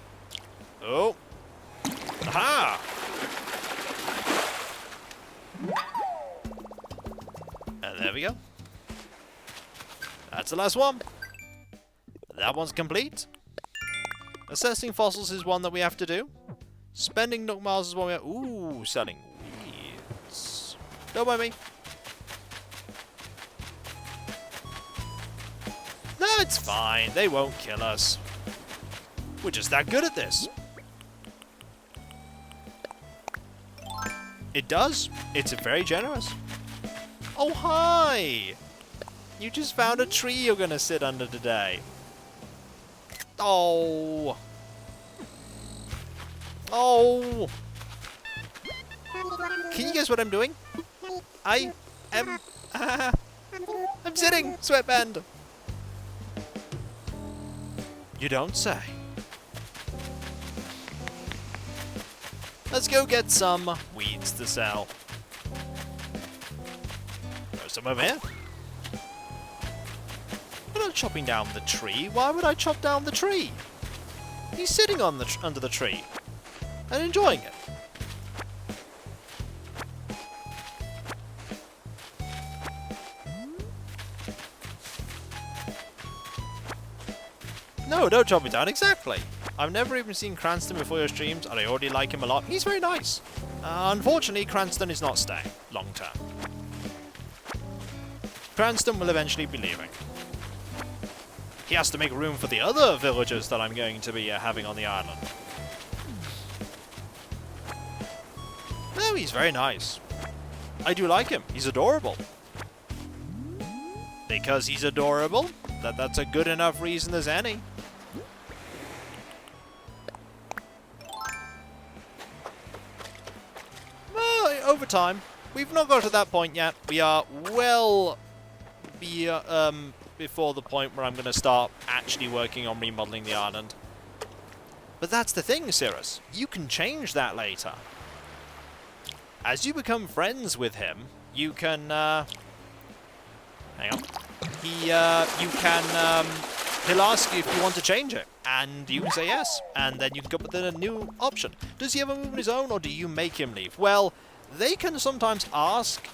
Oh. Aha! And there we go. That's the last one. That one's complete. Assessing fossils is one that we have to do. Spending Nook Miles is one we have... Ooh, selling weeds. Don't mind me. No, it's fine. They won't kill us. We're just that good at this. It does. It's very generous. Oh, hi! You just found a tree you're going to sit under today. Oh. Oh. Can you guess what I'm doing? I am... I'm sitting, sweatband. You don't say. Let's go get some weeds to sell. There's some over here. I'm not chopping down the tree. Why would I chop down the tree? He's sitting on the under the tree and enjoying it. No, don't chop it down. Exactly. I've never even seen Cranston before your streams, and I already like him a lot. He's very nice. Unfortunately, Cranston is not staying long term. Cranston will eventually be leaving. He has to make room for the other villagers that I'm going to be having on the island. No, he's very nice. I do like him. He's adorable. Because he's adorable, that's a good enough reason as any. Well, over time. We've not got to that point yet. We are well before the point where I'm going to start actually working on remodeling the island. But that's the thing, Cirrus. You can change that later. As you become friends with him, you can... hang on. You can... he'll ask you if you want to change it. And you can say yes. And then you can come up with a new option. Does he ever move on his own, or do you make him leave? Well, they can sometimes ask...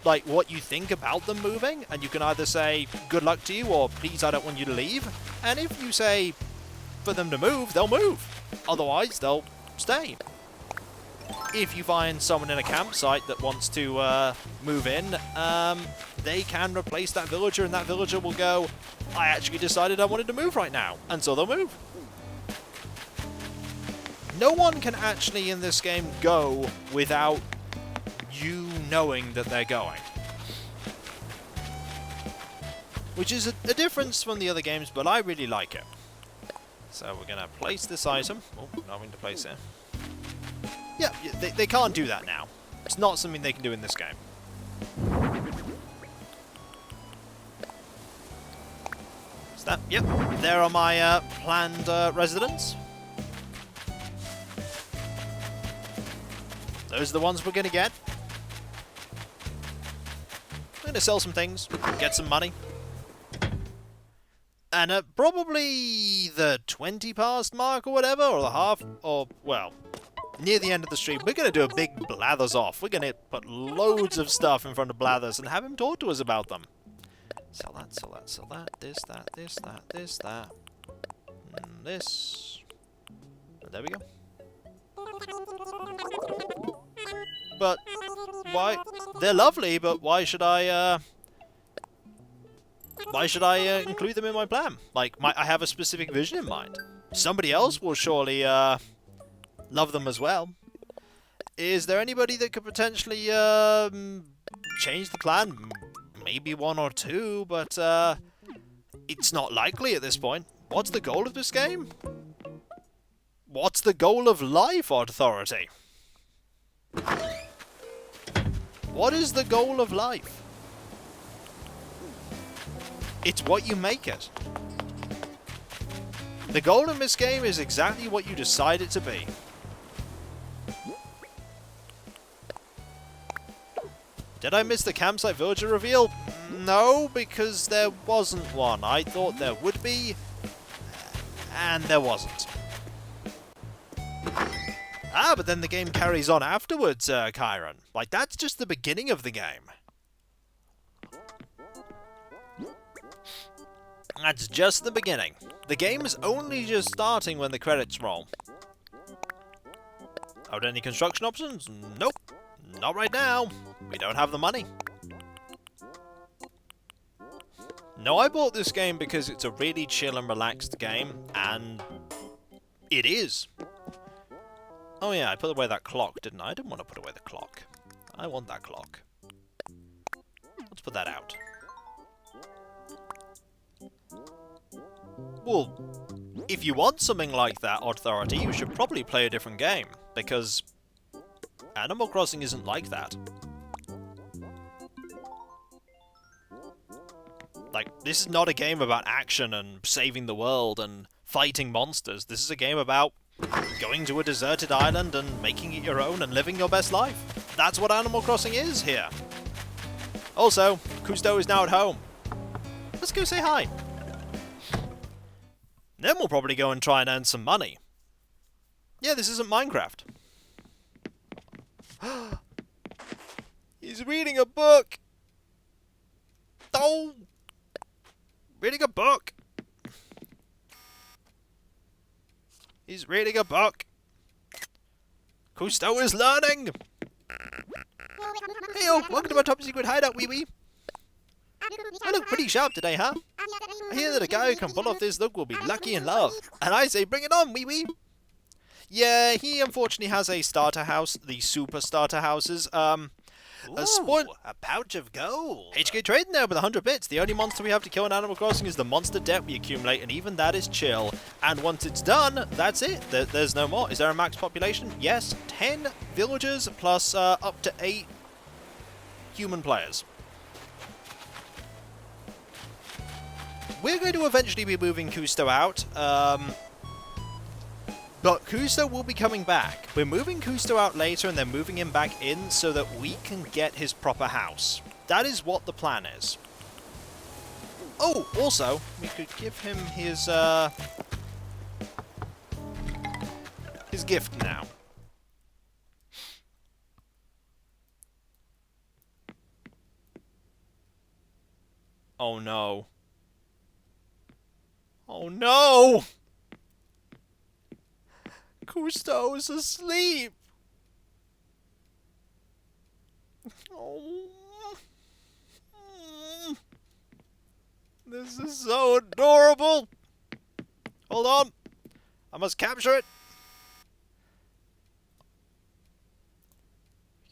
like, what you think about them moving, and you can either say, good luck to you, or please, I don't want you to leave. And if you say for them to move, they'll move. Otherwise, they'll stay. If you find someone in a campsite that wants to move in, they can replace that villager, and that villager will go, I actually decided I wanted to move right now. And so they'll move. No one can actually in this game go without you knowing that they're going. Which is a difference from the other games, but I really like it. So we're going to place this item. Oh, not having to place it. Yeah, they can't do that now. It's not something they can do in this game. Is that? Yep, there are my planned residents. Those are the ones we're going to get. I'm going to sell some things, get some money. And at probably the 20 past mark or whatever, or the half, or, well, near the end of the stream, we're going to do a big Blathers off. We're going to put loads of stuff in front of Blathers and have him talk to us about them. Sell that, sell that, sell that, this, that, this, that, this, that, and this. There we go. But, why? They're lovely, but why should I include them in my plan? Like, I have a specific vision in mind. Somebody else will surely love them as well. Is there anybody that could potentially change the plan? Maybe one or two, but it's not likely at this point. What's the goal of this game? What's the goal of life, Authority? What is the goal of life? It's what you make it. The goal in this game is exactly what you decide it to be. Did I miss the campsite villager reveal? No, because there wasn't one. I thought there would be, and there wasn't. Ah, but then the game carries on afterwards, Kyron. Like, that's just the beginning of the game. That's just the beginning. The game is only just starting when the credits roll. Are there any construction options? Nope. Not right now. We don't have the money. No, I bought this game because it's a really chill and relaxed game, and it is. Oh yeah, I put away that clock, didn't I? I didn't want to put away the clock. I want that clock. Let's put that out. Well, if you want something like that, Authority, you should probably play a different game, because Animal Crossing isn't like that. Like, this is not a game about action and saving the world and fighting monsters. This is a game about going to a deserted island and making it your own and living your best life. That's what Animal Crossing is here. Also, Cousteau is now at home. Let's go say hi. Then we'll probably go and try and earn some money. Yeah, this isn't Minecraft. He's reading a book. Oh! Reading a book. He's reading a book. Cousteau is learning. Heyo, welcome to my top secret hideout, wee wee. I look pretty sharp today, huh? I hear that a guy who can pull off this look will be lucky in love. And I say bring it on, wee wee. Yeah, he unfortunately has a starter house, the super starter houses. A pouch of gold. HK trading there with 100 bits. The only monster we have to kill in Animal Crossing is the monster debt we accumulate, and even that is chill. And once it's done, that's it. There's no more. Is there a max population? Yes, 10 villagers plus up to 8 human players. We're going to eventually be moving Cousteau out. But Cousteau will be coming back. We're moving Cousteau out later and then moving him back in so that we can get his proper house. That is what the plan is. Oh, also, we could give him his gift now. Oh no. Oh no! Cousteau is asleep. Oh. This is so adorable. Hold on. I must capture it.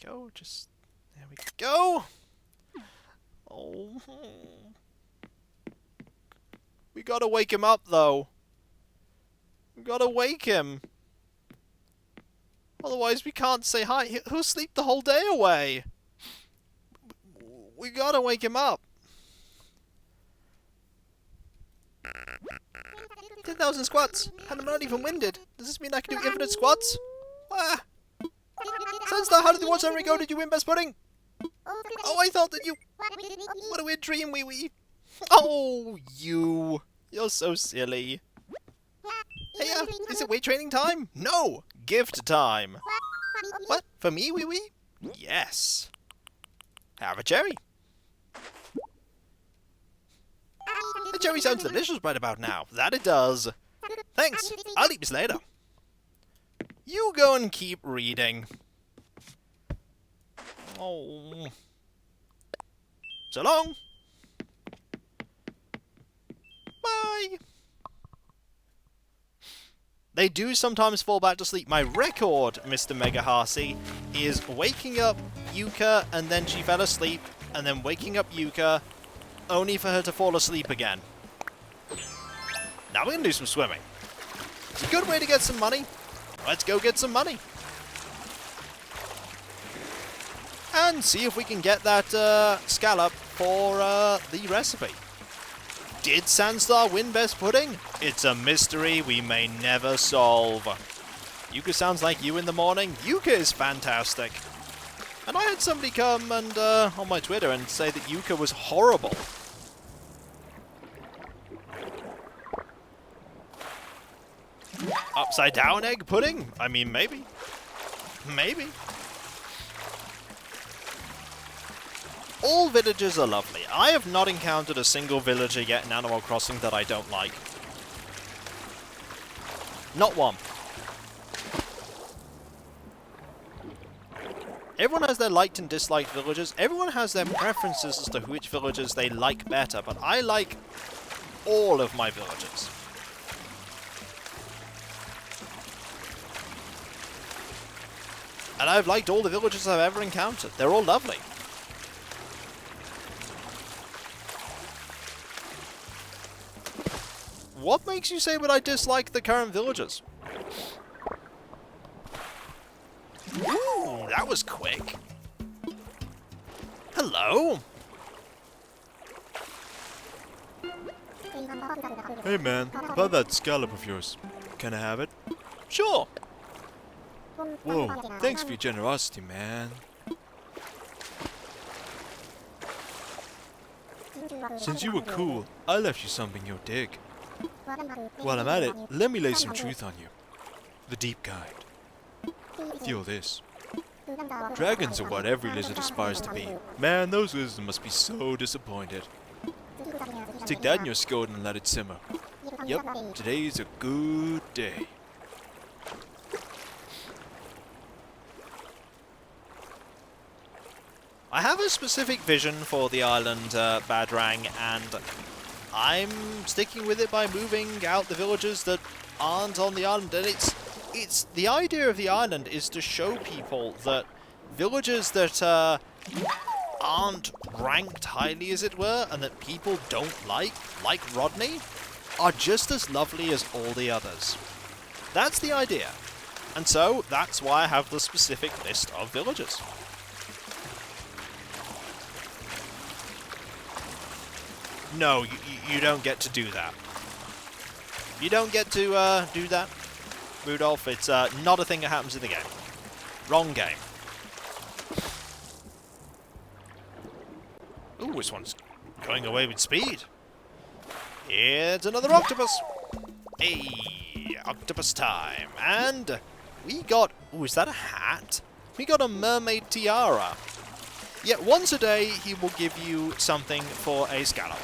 we go. Just there we go. Oh, we gotta wake him up though. We gotta wake him. Otherwise, we can't say hi. He'll sleep the whole day away. We gotta wake him up. 10,000 squats, and I'm not even winded. Does this mean I can do infinite squats? Ah! Sunstar, how did the watch every go? Did you win Best Pudding? Oh, I thought that you... What a weird dream, wee wee. Oh, you. You're so silly. Hey, is it weight training time? No! Gift time. What? For me, wee wee? Yes. Have a cherry. The cherry sounds delicious right about now. That it does. Thanks. I'll eat this later. You go and keep reading. Oh. So long. Bye. They do sometimes fall back to sleep. My record, Mr. Mega Harsey, is waking up Yuka and then she fell asleep, and then waking up Yuka only for her to fall asleep again. Now we're going to do some swimming. It's a good way to get some money. Let's go get some money. And see if we can get that scallop for the recipe. Did Sandstar win Best Pudding? It's a mystery we may never solve. Yuka sounds like you in the morning. Yuka is fantastic. And I had somebody come and on my Twitter and say that Yuka was horrible. Upside down egg pudding? I mean, maybe. Maybe. All villages are lovely. I have not encountered a single villager yet in Animal Crossing that I don't like. Not one. Everyone has their liked and disliked villages. Everyone has their preferences as to which villages they like better, but I like all of my villages. And I've liked all the villages I've ever encountered. They're all lovely. What makes you say that I dislike the current villagers? Ooh, that was quick. Hello? Hey man, about that scallop of yours. Can I have it? Sure. Whoa, thanks for your generosity, man. Since you were cool, I left you something you'll dig. While I'm at it, let me lay some truth on you. The deep kind. Feel this. Dragons are what every lizard aspires to be. Man, those lizards must be so disappointed. Stick that in your scrotum and let it simmer. Yep, today's a good day. I have a specific vision for the island, Badrang, and I'm sticking with it by moving out the villages that aren't on the island. And it's the idea of the island is to show people that villages that aren't ranked highly, as it were, and that people don't like Rodney, are just as lovely as all the others. That's the idea. And so, that's why I have the specific list of villages. No, you don't get to do that. You don't get to do that, Rudolph. It's not a thing that happens in the game. Wrong game. Ooh, this one's going away with speed. It's another octopus. Hey, octopus time. And we got... Ooh, is that a hat? We got a mermaid tiara. Yet once a day, he will give you something for a scallop.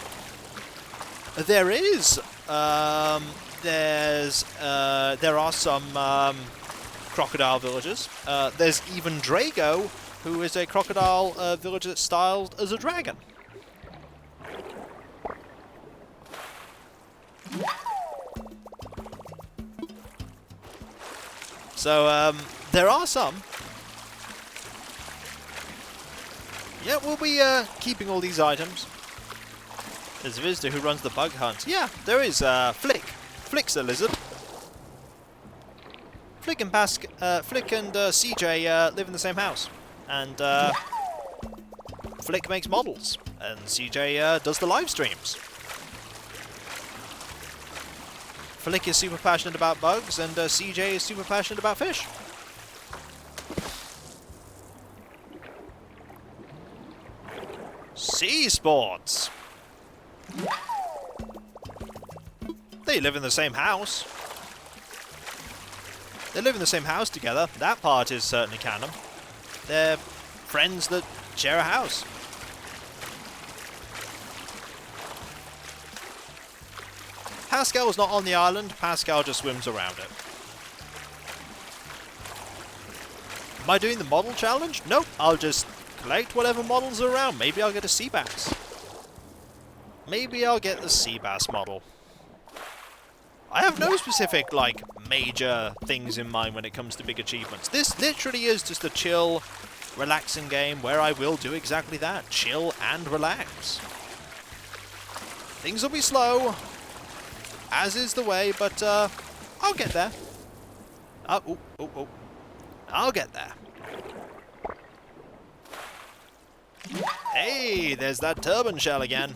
There is, there are some crocodile villagers. There's even Drago, who is a crocodile villager styled as a dragon. So, there are some. Yeah, we'll be keeping all these items. There's a visitor who runs the bug hunt. Yeah, there is Flick. Flick's a lizard. Flick and CJ live in the same house. And Flick makes models. And CJ does the live streams. Flick is super passionate about bugs, and CJ is super passionate about fish. Sea sports! They live in the same house. They live in the same house together. That part is certainly canon. They're friends that share a house. Pascal's not on the island. Pascal just swims around it. Am I doing the model challenge? Nope. I'll just collect whatever models are around. Maybe I'll get a sea bass. Maybe I'll get the sea bass model. I have no specific, like, major things in mind when it comes to big achievements. This literally is just a chill, relaxing game where I will do exactly that. Chill and relax. Things will be slow, as is the way, but I'll get there. Oh. I'll get there. Hey, there's that turban shell again.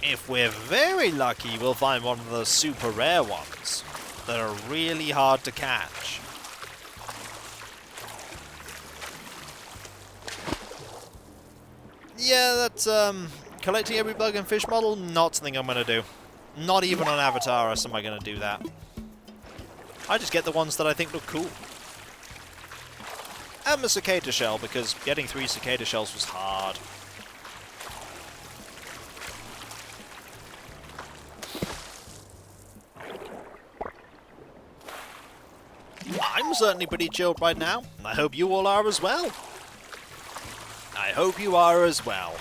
If we're very lucky, we'll find one of the super rare ones that are really hard to catch. Yeah, that's, collecting every bug and fish model, not something I'm going to do. Not even on Avataris am I going to do that. I just get the ones that I think look cool. And the cicada shell, because getting 3 cicada shells was hard. I'm certainly pretty chilled right now. I hope you all are as well. I hope you are as well.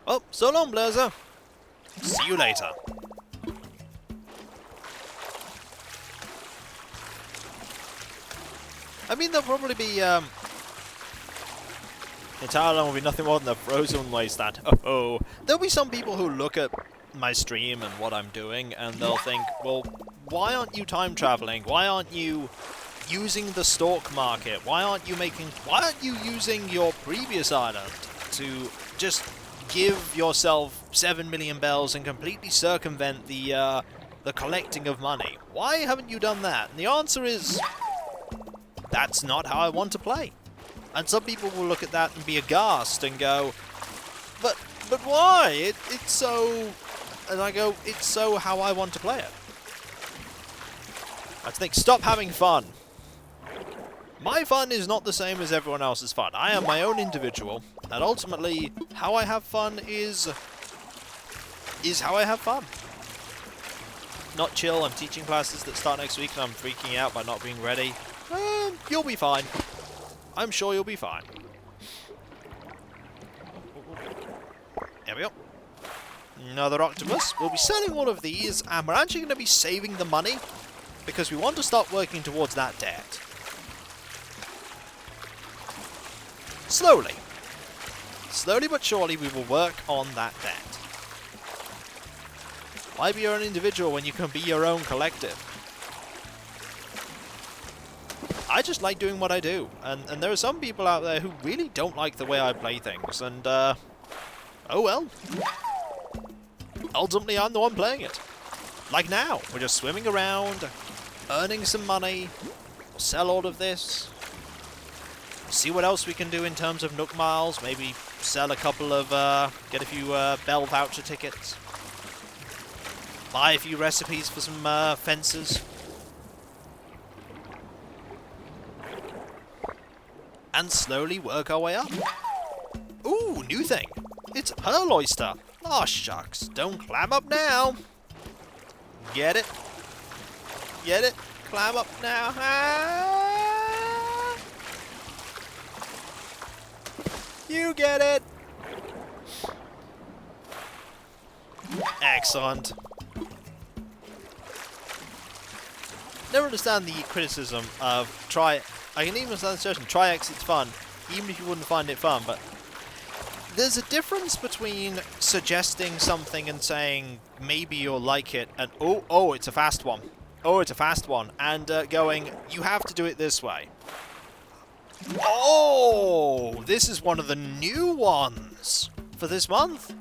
Oh, so long, Blazer. See you later. I mean, there'll probably be, in Thailand will be nothing more than a frozen wasteland. Oh. There'll be some people who look at my stream and what I'm doing, and they'll think, well, why aren't you time traveling? Why aren't you using the stalk market? Why aren't you using your previous island to just give yourself 7 million bells and completely circumvent the collecting of money? Why haven't you done that? And the answer is, that's not how I want to play. And some people will look at that and be aghast and go, but why? It's so... And I go, it's so how I want to play it. I think, stop having fun. My fun is not the same as everyone else's fun. I am my own individual, and ultimately, how I have fun is how I have fun. Not chill, I'm teaching classes that start next week and I'm freaking out by not being ready. You'll be fine. I'm sure you'll be fine. There we go. Another octopus. We'll be selling all of these, and we're actually going to be saving the money because we want to start working towards that debt. Slowly. Slowly but surely we will work on that debt. Why be your own individual when you can be your own collective? I just like doing what I do, and there are some people out there who really don't like the way I play things, and oh well. Ultimately, I'm the one playing it. Like now, we're just swimming around, earning some money, we'll sell all of this, see what else we can do in terms of Nook Miles, maybe sell a couple of, get a few Bell voucher tickets, buy a few recipes for some fences, and slowly work our way up. Ooh, new thing. It's a pearl oyster. Aw, shucks. Don't climb up now. Get it? Get it? Climb up now. Ah! You get it! Excellent. Never understand the criticism of try... I can even understand the suggestion, try X, it's fun, even if you wouldn't find it fun, but... There's a difference between suggesting something and saying, maybe you'll like it, and oh, it's a fast one. Oh, it's a fast one. And going, you have to do it this way. Oh, this is one of the new ones for this month.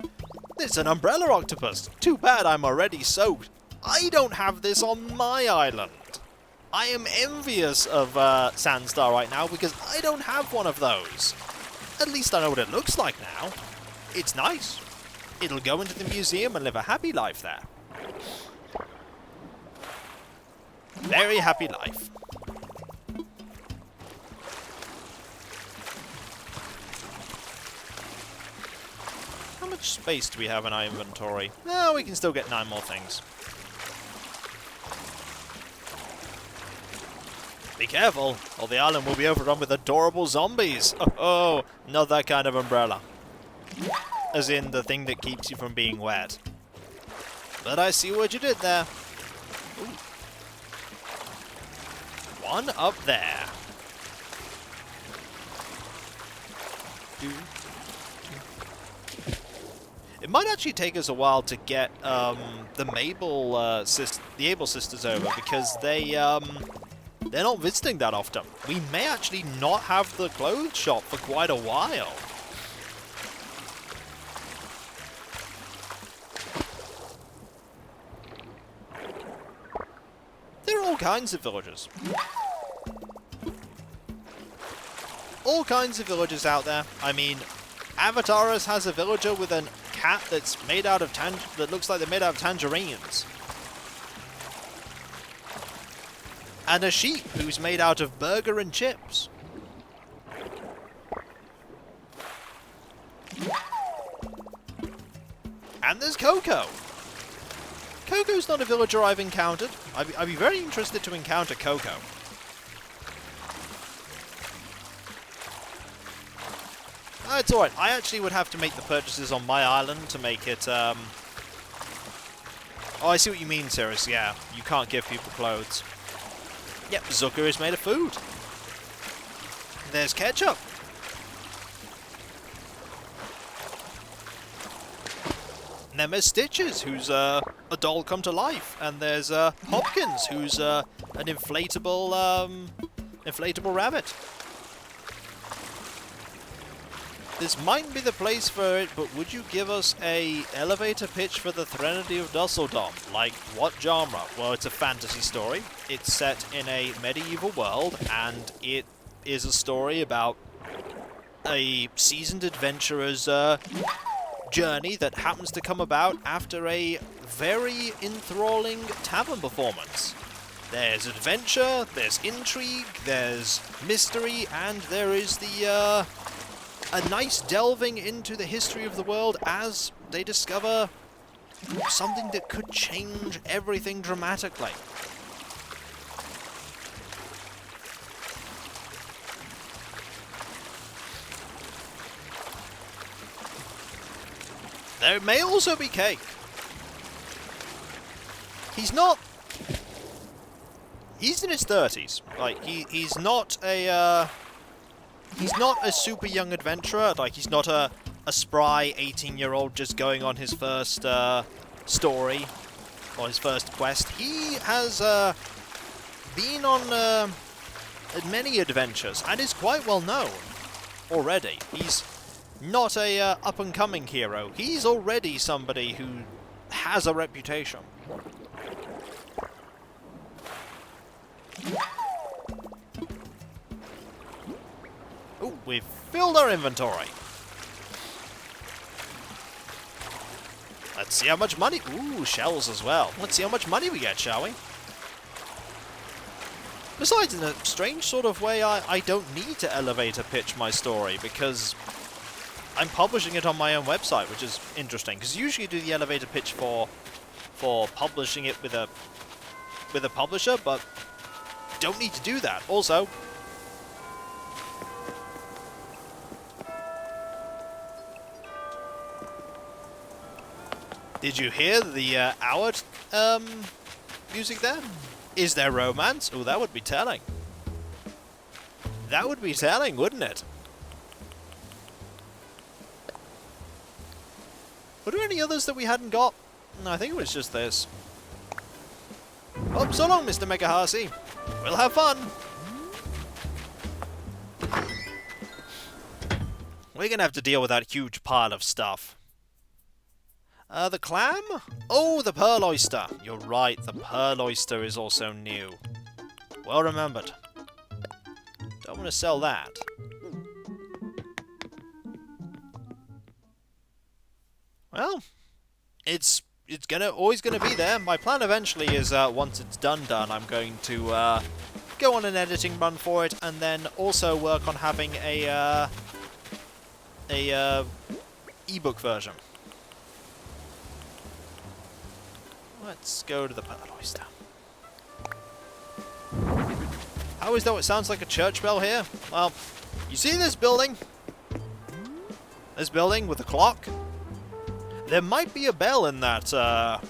It's an umbrella octopus. Too bad I'm already soaked. I don't have this on my island. I am envious of Sandstar right now because I don't have one of those. At least I know what it looks like now. It's nice. It'll go into the museum and live a happy life there. Very happy life. How much space do we have in our inventory? No, we can still get 9 more things. Be careful, or the island will be overrun with adorable zombies. Oh, not that kind of umbrella. As in the thing that keeps you from being wet. But I see what you did there. Ooh. One up there. It might actually take us a while to get the Able sisters over because they're not visiting that often. We may actually not have the clothes shop for quite a while. There are all kinds of villagers. All kinds of villagers out there. I mean, Avataris has a villager with a cat that's made out of that looks like they're made out of tangerines. And a sheep who's made out of burger and chips. And there's Coco. Coco's not a villager I've encountered. I'd be very interested to encounter Coco. It's alright. I actually would have to make the purchases on my island to make it, Oh, I see what you mean, Cirrus. Yeah, you can't give people clothes. Yep, Zucker is made of food. There's ketchup. And then there's Stitches, who's a doll come to life. And there's Hopkins, who's an inflatable rabbit. This might be the place for it, but would you give us a elevator pitch for the Threnody of Dusseldom? Like, what genre? Well, it's a fantasy story. It's set in a medieval world, and it is a story about a seasoned adventurer's journey that happens to come about after a very enthralling tavern performance. There's adventure, there's intrigue, there's mystery, and there is the, a nice delving into the history of the world as they discover something that could change everything dramatically. There may also be Cake. He's not... He's in his 30s. Like, he's not a, he's not a super young adventurer. Like, he's not a spry 18-year-old just going on his first story or his first quest. He has been on many adventures and is quite well known already. He's not a up-and-coming hero. He's already somebody who has a reputation. Ooh, we've filled our inventory. Let's see how much money... Ooh, shells as well. Let's see how much money we get, shall we? Besides, in a strange sort of way, I don't need to elevator pitch my story, because I'm publishing it on my own website, which is interesting. Because usually you do the elevator pitch for publishing it with a publisher, but don't need to do that. Also, Did you hear the hour music there? Is there romance? Oh, that would be telling. That would be telling, wouldn't it? Were there any others that we hadn't got? No, I think it was just this. Oh, so long, Mr. Megahasi. We'll have fun. We're gonna have to deal with that huge pile of stuff. The clam? Oh, the pearl oyster. You're right, the pearl oyster is also new. Well remembered. Don't want to sell that. Well, it's always gonna be there. My plan eventually is once it's done, I'm going to go on an editing run for it, and then also work on having a ebook version. Let's go to the pearl oyster. I always know it sounds like a church bell here. Well, you see this building? This building with a clock? There might be a bell in that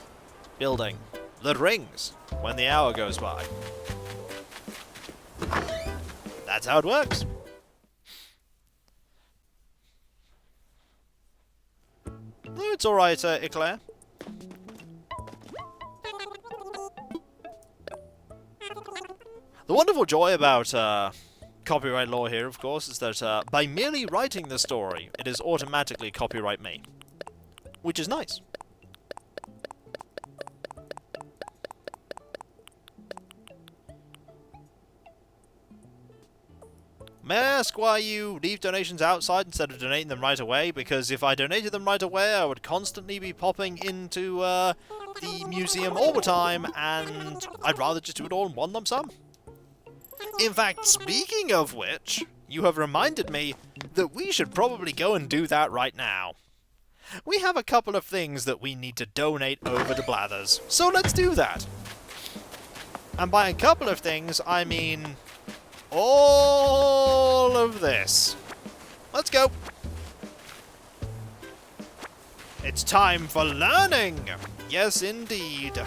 building that rings when the hour goes by. That's how it works. No, it's alright, Eclair. The wonderful joy about copyright law here, of course, is that by merely writing the story, it is automatically copyright me. Which is nice. May I ask why you leave donations outside instead of donating them right away? Because if I donated them right away, I would constantly be popping into the museum all the time, and I'd rather just do it all in one lump sum. In fact, speaking of which, you have reminded me that we should probably go and do that right now. We have a couple of things that we need to donate over to Blathers, so let's do that. And by a couple of things, I mean all of this. Let's go. It's time for learning. Yes, indeed.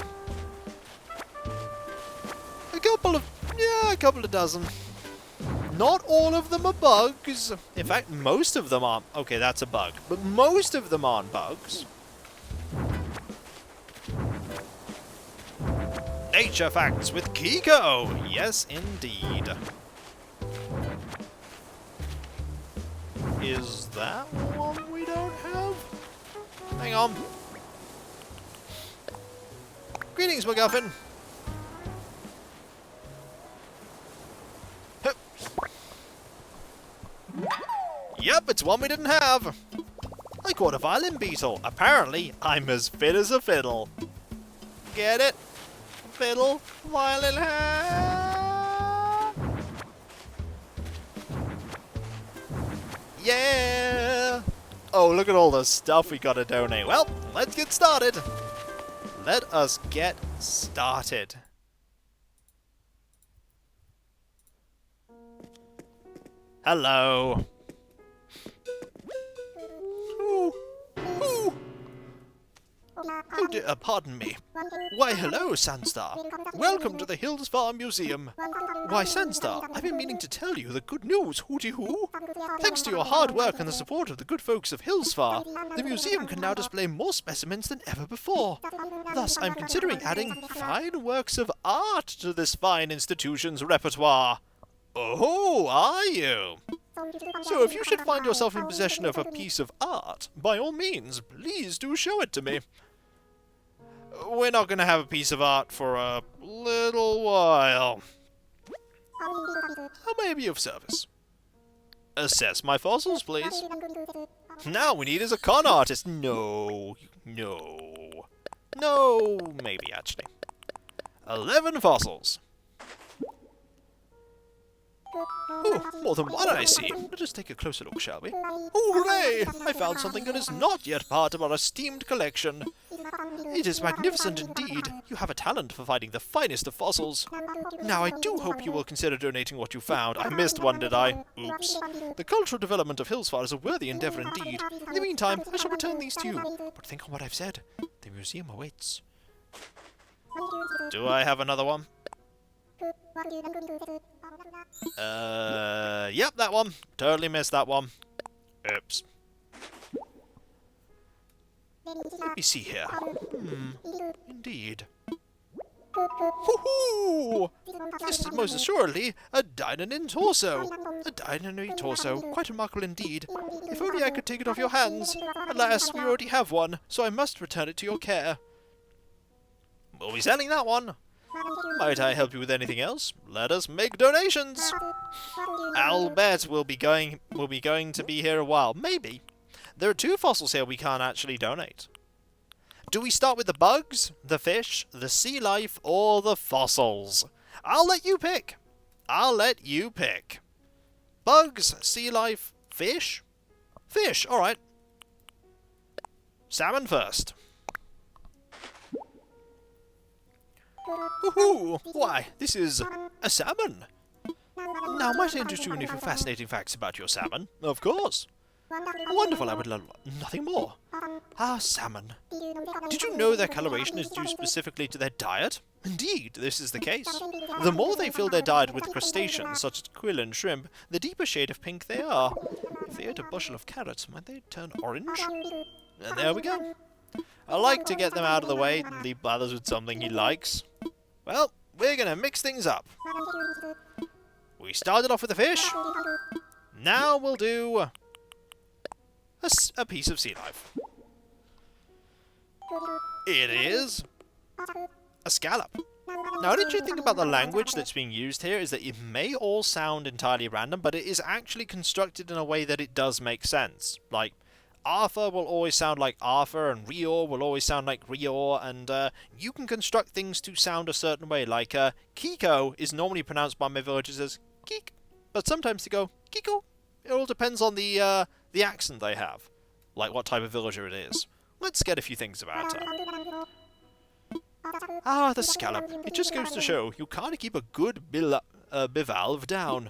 A couple of dozen. Not all of them are bugs. In fact, most of them aren't. Okay, that's a bug. But most of them aren't bugs. Nature Facts with Kiko. Yes, indeed. Is that one we don't have? Hang on. Greetings, MacGuffin. Yep, it's one we didn't have. I caught a violin beetle. Apparently, I'm as fit as a fiddle. Get it? Fiddle, violin hand. Yeah! Oh, look at all the stuff we gotta donate. Well, let's get started. Let us get started. Hello. Oh dear, pardon me. Why, hello, Sandstar. Welcome to the Hillsfar Museum. Why, Sandstar, I've been meaning to tell you the good news, hooty-hoo. Thanks to your hard work and the support of the good folks of Hillsfar, the museum can now display more specimens than ever before. Thus, I'm considering adding fine works of art to this fine institution's repertoire. Oh, are you? So if you should find yourself in possession of a piece of art, by all means, please do show it to me. We're not going to have a piece of art for a little while. How may I be of service? Assess my fossils, please. Now we need is a con artist. No, maybe actually. 11 fossils. Oh, more than one I see. Let us take a closer look, shall we? Oh, hooray! I found something that is not yet part of our esteemed collection. It is magnificent indeed. You have a talent for finding the finest of fossils. Now, I do hope you will consider donating what you found. I missed one, did I? Oops. The cultural development of Hillsfar is a worthy endeavour indeed. In the meantime, I shall return these to you. But think on what I've said. The museum awaits. Do I have another one? Yep, that one. Totally missed that one. Oops. Let me see here. Indeed. Hoo-hoo! This is most assuredly a dynamite torso. A dynamite torso. Quite remarkable indeed. If only I could take it off your hands. Alas, we already have one, so I must return it to your care. We'll be selling that one. Might I help you with anything else? Let us make donations. I'll bet we'll be going to be here a while. Maybe. There are 2 fossils here we can't actually donate. Do we start with the bugs, the fish, the sea life, or the fossils? I'll let you pick. I'll let you pick. Bugs, sea life, fish? Fish, alright. Salmon first. Woohoo! Why, this is a salmon. Now, might I interest you in a few fascinating facts about your salmon? Of course. Wonderful, I would love nothing more. Ah, salmon. Did you know their coloration is due specifically to their diet? Indeed, this is the case. The more they fill their diet with crustaceans, such as krill and shrimp, the deeper shade of pink they are. If they ate a bushel of carrots, might they turn orange? And there we go. I like to get them out of the way and leave Blathers with something he likes. Well, we're gonna mix things up. We started off with the fish. Now we'll do a piece of sea life. It is a scallop. Now, did you think about the language that's being used here is that it may all sound entirely random, but it is actually constructed in a way that it does make sense. Like, Arthur will always sound like Arthur, and Rior will always sound like Rior, and you can construct things to sound a certain way. Like, Kiko is normally pronounced by my villagers as Kik, but sometimes they go Kiko. It all depends on the accent they have, like what type of villager it is. Let's get a few things about her. Ah, the scallop. It just goes to show you can't keep a good bivalve down.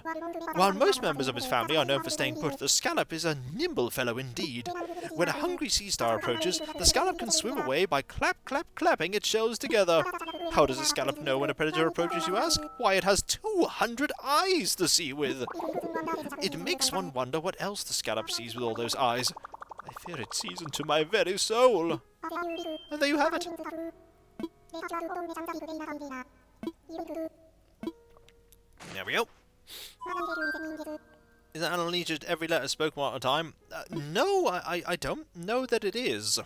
While most members of his family are known for staying put, the scallop is a nimble fellow indeed. When a hungry sea star approaches, the scallop can swim away by clapping its shells together. How does a scallop know when a predator approaches, you ask? Why, it has 200 eyes to see with. It makes one wonder what else the scallop sees with all those eyes. I fear it sees into my very soul. And there you have it. There we go. Is that unleashed every letter spoken one at a time? No, I don't know that it is.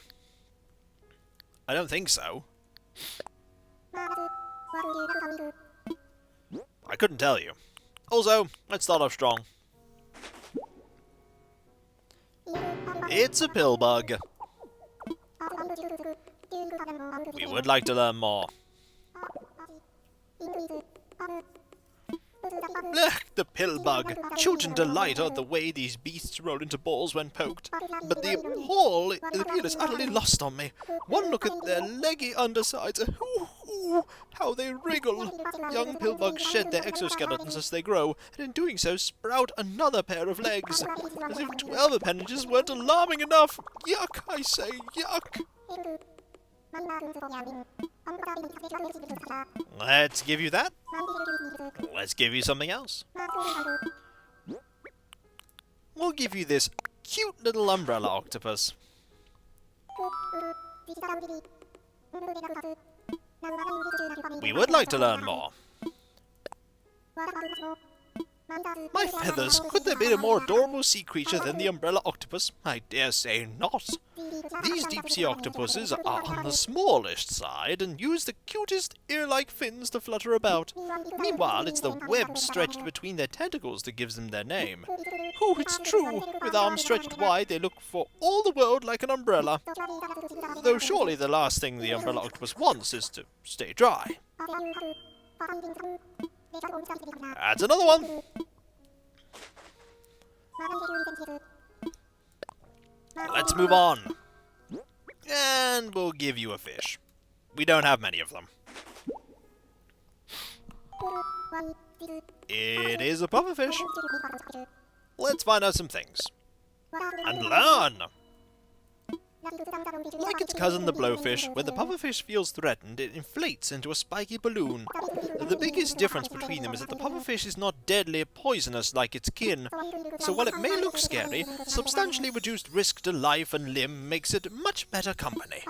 I don't think so. I couldn't tell you. Also, let's start off strong. It's a pill bug. We would like to learn more. Ugh, the pill bug. Children delight at the way these beasts roll into balls when poked. But the appeal is utterly lost on me. One look at their leggy undersides. Ooh, how they wriggle. Young pill bugs shed their exoskeletons as they grow, and in doing so sprout another pair of legs. As if 12 appendages weren't alarming enough. Yuck, I say, yuck. Let's give you that. Let's give you something else. We'll give you this cute little umbrella octopus. We would like to learn more. My feathers, could there be a more adorable sea creature than the umbrella octopus? I dare say not. These deep-sea octopuses are on the smallish side and use the cutest ear-like fins to flutter about. Meanwhile, it's the web stretched between their tentacles that gives them their name. Oh, it's true. With arms stretched wide, they look for all the world like an umbrella. Though surely the last thing the umbrella octopus wants is to stay dry. That's another one. Let's move on. And we'll give you a fish. We don't have many of them. It is a pufferfish. Let's find out some things. And learn. Like its cousin the blowfish, when the pufferfish feels threatened, it inflates into a spiky balloon. The biggest difference between them is that the pufferfish is not deadly or poisonous like its kin, so while it may look scary, substantially reduced risk to life and limb makes it much better company.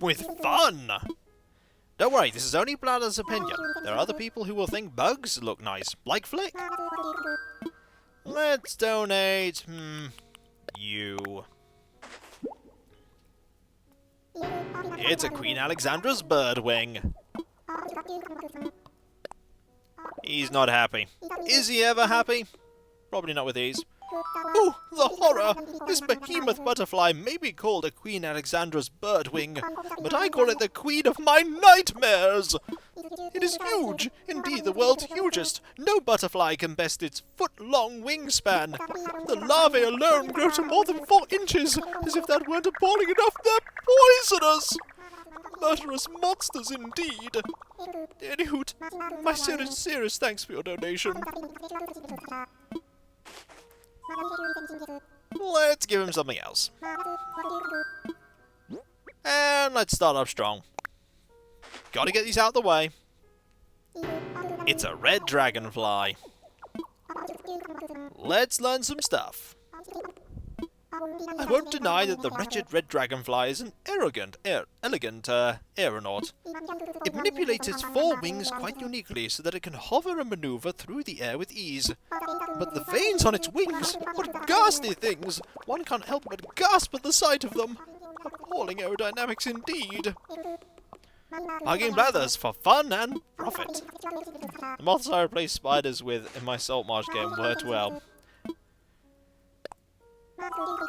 With fun! Don't worry, this is only Bladder's opinion. There are other people who will think bugs look nice, like Flick. Let's donate... you. It's a Queen Alexandra's bird wing. He's not happy. Is he ever happy? Probably not with these. Oh, the horror! This behemoth butterfly may be called a Queen Alexandra's birdwing, but I call it the queen of my nightmares! It is huge, indeed the world's hugest. No butterfly can best its foot-long wingspan. The larvae alone grow to more than 4 inches. As if that weren't appalling enough, they're poisonous! Murderous monsters indeed. Anywho, my serious thanks for your donation. Let's give him something else. And let's start off strong. Gotta get these out of the way. It's a red dragonfly. Let's learn some stuff. I won't deny that the wretched red dragonfly is an elegant aeronaut. It manipulates its 4 wings quite uniquely so that it can hover and maneuver through the air with ease. But the veins on its wings, what ghastly things! One can't help but gasp at the sight of them. Appalling aerodynamics indeed. Bugging Blathers for fun and profit. The moths I replaced spiders with in my Saltmarsh game worked well.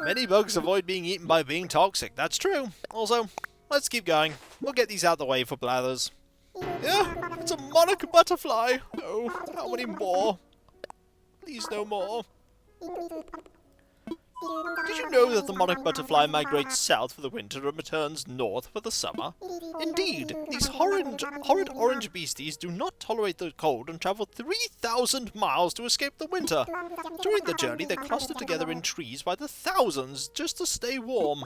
Many bugs avoid being eaten by being toxic, that's true. Also, let's keep going. We'll get these out of the way for Blathers. Yeah, it's a monarch butterfly. Oh, how many more? Please no more. Did you know that the monarch butterfly migrates south for the winter and returns north for the summer? Indeed, these horrid orange beasties do not tolerate the cold and travel 3,000 miles to escape the winter. During the journey, they cluster together in trees by the thousands just to stay warm.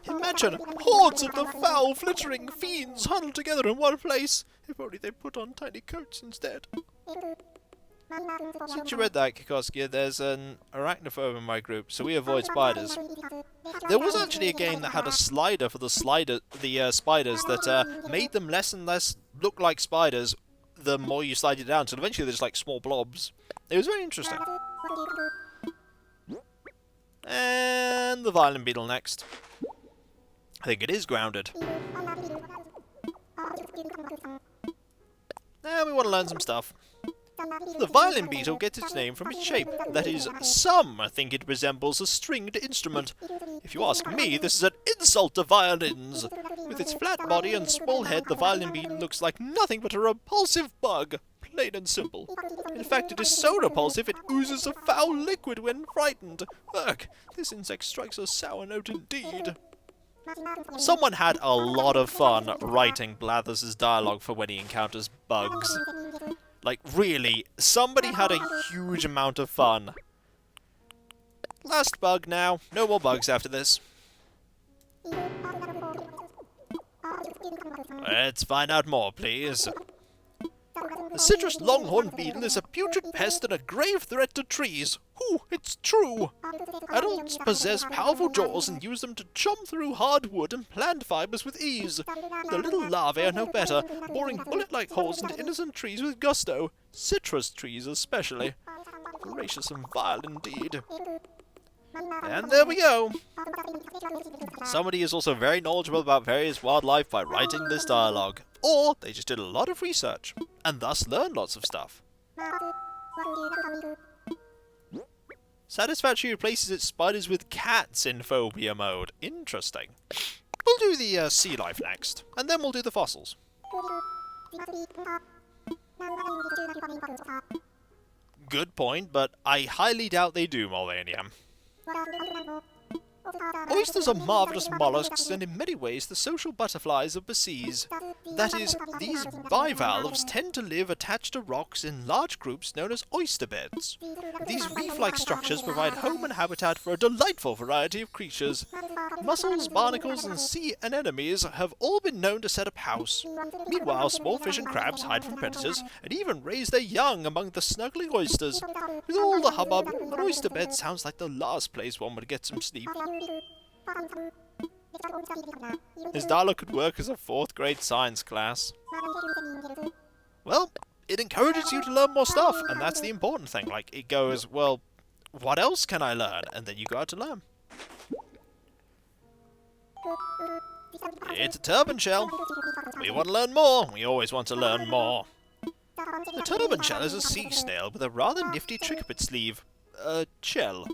Imagine hordes of the foul, flittering fiends huddled together in one place. If only they put on tiny coats instead. Since you read that, Kikoskia, there's an arachnophobe in my group, so we avoid spiders. There was actually a game that had a slider for the spiders that made them less and less look like spiders the more you slide it down, so eventually they're just like small blobs. It was very interesting. And the violin beetle next. I think it is grounded. Now we want to learn some stuff. The violin beetle gets its name from its shape. That is, some think it resembles a stringed instrument. If you ask me, this is an insult to violins. With its flat body and small head, the violin beetle looks like nothing but a repulsive bug. Plain and simple. In fact, it is so repulsive it oozes a foul liquid when frightened. Ugh, this insect strikes a sour note indeed. Someone had a lot of fun writing Blathers' dialogue for when he encounters bugs. Like, really, somebody had a huge amount of fun. Last bug now. No more bugs after this. Let's find out more, please. The citrus longhorn beetle is a putrid pest and a grave threat to trees. Ooh, it's true. Adults possess powerful jaws and use them to chomp through hard wood and plant fibers with ease. The little larvae are no better, boring bullet-like holes into innocent trees with gusto. Citrus trees especially. Gracious and vile indeed. And there we go. Somebody is also very knowledgeable about various wildlife by writing this dialogue. Or they just did a lot of research, and thus learned lots of stuff. Satisfactory replaces its spiders with cats in phobia mode. Interesting. We'll do the sea life next, and then we'll do the fossils. Good point, but I highly doubt they do, Molanium. Oysters are marvellous mollusks and in many ways the social butterflies of the seas. That is, these bivalves tend to live attached to rocks in large groups known as oyster beds. These reef-like structures provide home and habitat for a delightful variety of creatures. Mussels, barnacles and sea anemones have all been known to set up house. Meanwhile, small fish and crabs hide from predators and even raise their young among the snuggling oysters. With all the hubbub, an oyster bed sounds like the last place one would get some sleep. His dialogue could work as a 4th grade science class. Well, it encourages you to learn more stuff, and that's the important thing. Like, it goes, well, what else can I learn? And then you go out to learn. It's a turban shell. We want to learn more. We always want to learn more. The turban shell is a sea snail with a rather nifty trick up its sleeve. Shell.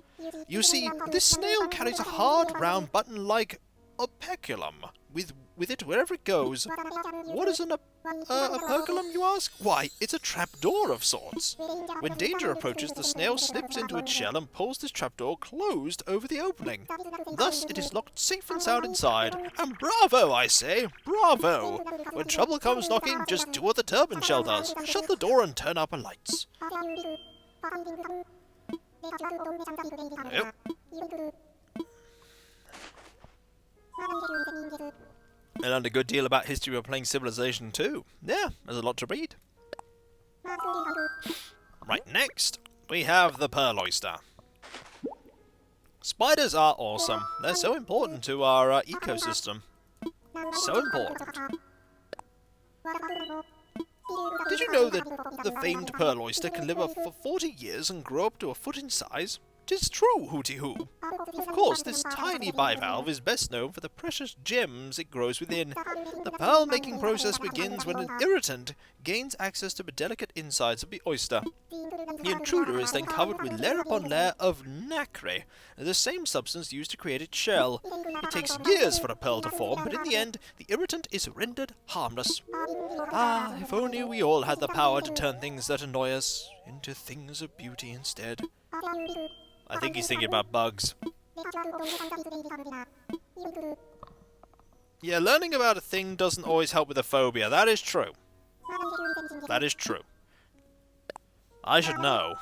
You see, this snail carries a hard, round, button-like operculum with it wherever it goes. What is an operculum, you ask? Why, it's a trapdoor of sorts. When danger approaches, the snail slips into its shell and pulls this trapdoor closed over the opening. Thus, it is locked safe and sound inside. And bravo, I say, bravo! When trouble comes knocking, just do what the turban shell does. Shut the door and turn out the lights. Yep. I learned a good deal about history of playing Civilization too. Yeah, there's a lot to read. Right, next, we have the pearl oyster. Spiders are awesome. They're so important to our ecosystem. So important. Did you know that the famed pearl oyster can live for 40 years and grow up to a foot in size? 'Tis true, hooty-hoo. Of course, this tiny bivalve is best known for the precious gems it grows within. The pearl-making process begins when an irritant gains access to the delicate insides of the oyster. The intruder is then covered with layer upon layer of nacre, the same substance used to create its shell. It takes years for a pearl to form, but in the end, the irritant is rendered harmless. Ah, if only we all had the power to turn things that annoy us into things of beauty instead. I think he's thinking about bugs. Yeah, learning about a thing doesn't always help with a phobia. That is true. That is true. I should know.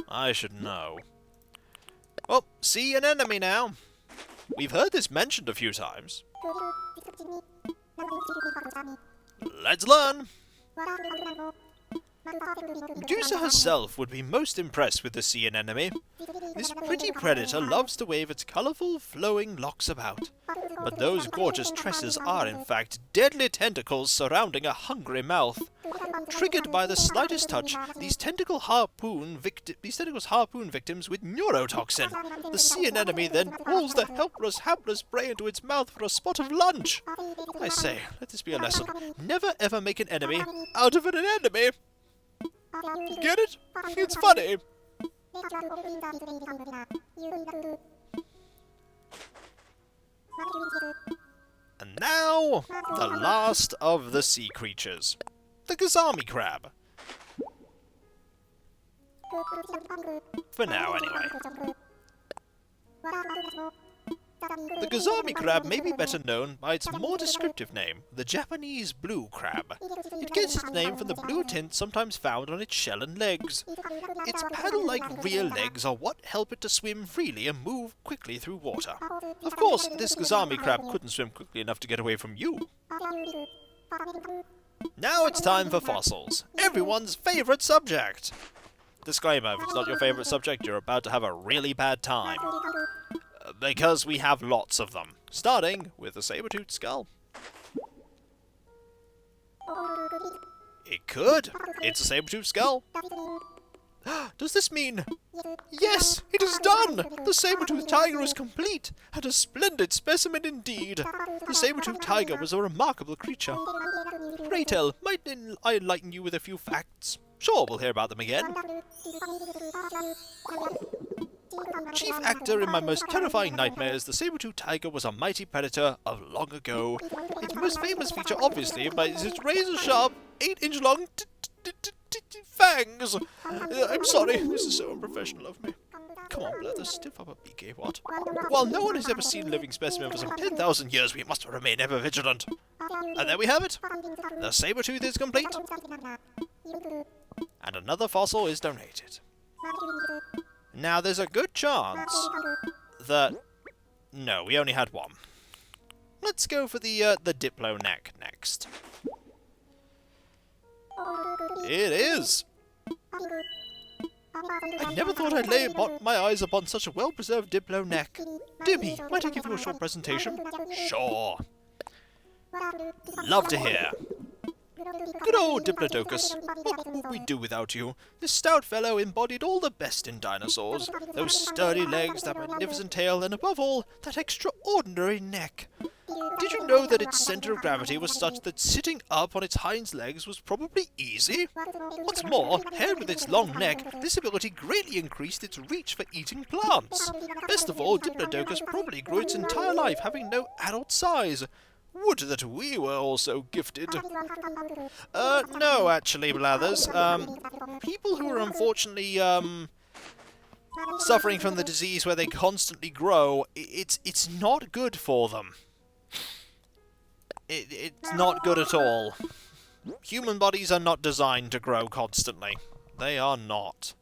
I should know. Well, sea anemone now. We've heard this mentioned a few times. Let's learn. Medusa herself would be most impressed with the sea anemone. This pretty predator loves to wave its colourful, flowing locks about. But those gorgeous tresses are, in fact, deadly tentacles surrounding a hungry mouth. Triggered by the slightest touch, these tentacles harpoon victims with neurotoxin. The sea anemone then pulls the helpless, hapless prey into its mouth for a spot of lunch. I say, let this be a lesson. Never ever make an enemy out of an anemone. Get it? It's funny. And now, the last of the sea creatures. The gazami crab. For now, anyway. The gazami crab may be better known by its more descriptive name, the Japanese blue crab. It gets its name from the blue tint sometimes found on its shell and legs. Its paddle-like rear legs are what help it to swim freely and move quickly through water. Of course, this gazami crab couldn't swim quickly enough to get away from you. Now it's time for fossils, everyone's favourite subject. Disclaimer, if it's not your favourite subject, you're about to have a really bad time. Because we have lots of them, starting with the saber-toothed skull. It could. It's a saber-toothed skull. Does this mean... Yes, it is done! The saber-toothed tiger is complete, and a splendid specimen indeed. The saber-toothed tiger was a remarkable creature. Pray tell, might I enlighten you with a few facts? Sure, we'll hear about them again. Chief actor in my most terrifying nightmares, the saber-toothed tiger was a mighty predator of long ago. Its most famous feature, obviously, is its razor-sharp, 8-inch long fangs. I'm sorry, this is so unprofessional of me. Come on, Blathers, stiff up a beak, eh, what? While no one has ever seen a living specimen for some 10,000 years, we must remain ever vigilant. And there we have it. The saber-tooth is complete. And another fossil is donated. Now, there's a good chance that... No, we only had one. Let's go for the Diplo neck next. It is! I never thought I'd lay my eyes upon such a well-preserved Diplo neck. Dear me, might I give you a short presentation? Sure. Love to hear. Good old Diplodocus. What would we do without you? This stout fellow embodied all the best in dinosaurs. Those sturdy legs, that magnificent tail, and above all, that extraordinary neck. Did you know that its center of gravity was such that sitting up on its hind legs was probably easy? What's more, haired with its long neck, this ability greatly increased its reach for eating plants. Best of all, Diplodocus probably grew its entire life having no adult size. Would that we were also gifted. No, actually, Blathers. People who are unfortunately, suffering from the disease where they constantly grow, it's not good for them. It's not good at all. Human bodies are not designed to grow constantly. They are not.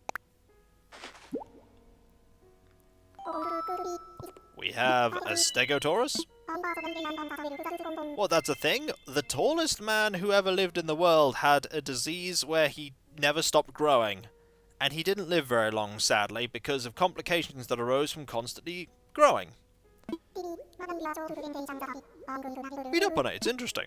We have a Stegosaurus. Well, that's a thing. The tallest man who ever lived in the world had a disease where he never stopped growing. And he didn't live very long, sadly, because of complications that arose from constantly growing. Read up on it, it's interesting.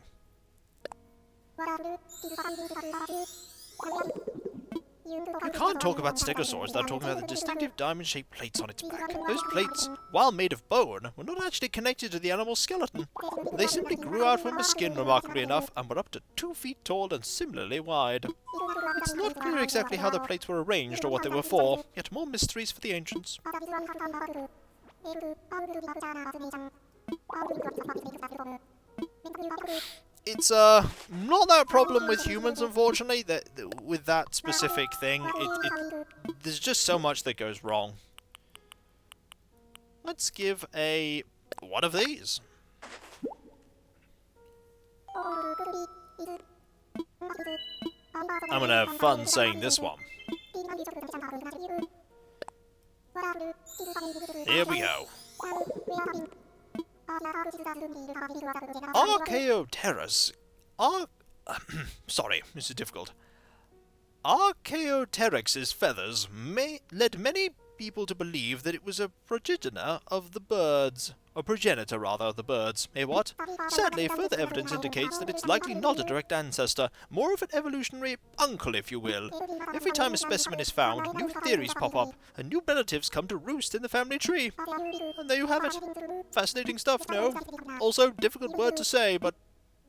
You can't talk about Stegosaurus without talking about the distinctive diamond-shaped plates on its back. Those plates, while made of bone, were not actually connected to the animal's skeleton. They simply grew out from the skin, remarkably enough, and were up to 2 feet tall and similarly wide. It's not clear exactly how the plates were arranged or what they were for, yet more mysteries for the ancients. It's not that problem with humans, unfortunately. With that specific thing, there's just so much that goes wrong. Let's give one of these. I'm gonna have fun saying this one. Here we go. Archaeopteryx. Sorry, this is difficult. Archaeopteryx's feathers led many people to believe that it was a progenitor of the birds. Or progenitor, rather, of the birds. Eh, what? Sadly, further evidence indicates that it's likely not a direct ancestor, more of an evolutionary uncle, if you will. Every time a specimen is found, new theories pop up, and new relatives come to roost in the family tree. And there you have it. Fascinating stuff, no? Also, difficult word to say, but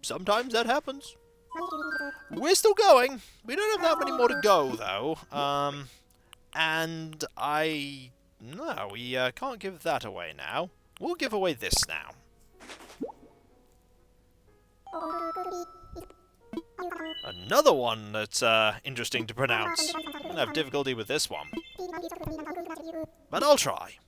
sometimes that happens. We're still going. We don't have that many more to go, though. And no, we can't give that away now. We'll give away this now. Another one that's interesting to pronounce. I'm gonna have difficulty with this one. But I'll try.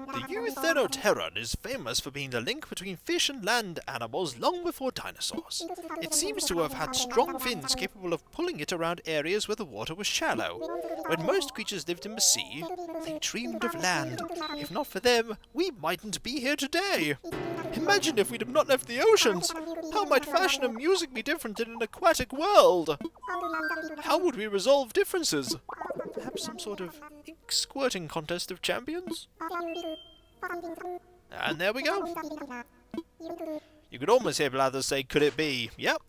The Euthenopteron is famous for being the link between fish and land animals long before dinosaurs. It seems to have had strong fins capable of pulling it around areas where the water was shallow. When most creatures lived in the sea, they dreamed of land. If not for them, we mightn't be here today. Imagine if we'd have not left the oceans. How might fashion and music be different in an aquatic world? How would we resolve differences? Perhaps some sort of ink squirting contest of champions? And there we go. You could almost hear Blathers say, could it be? Yep.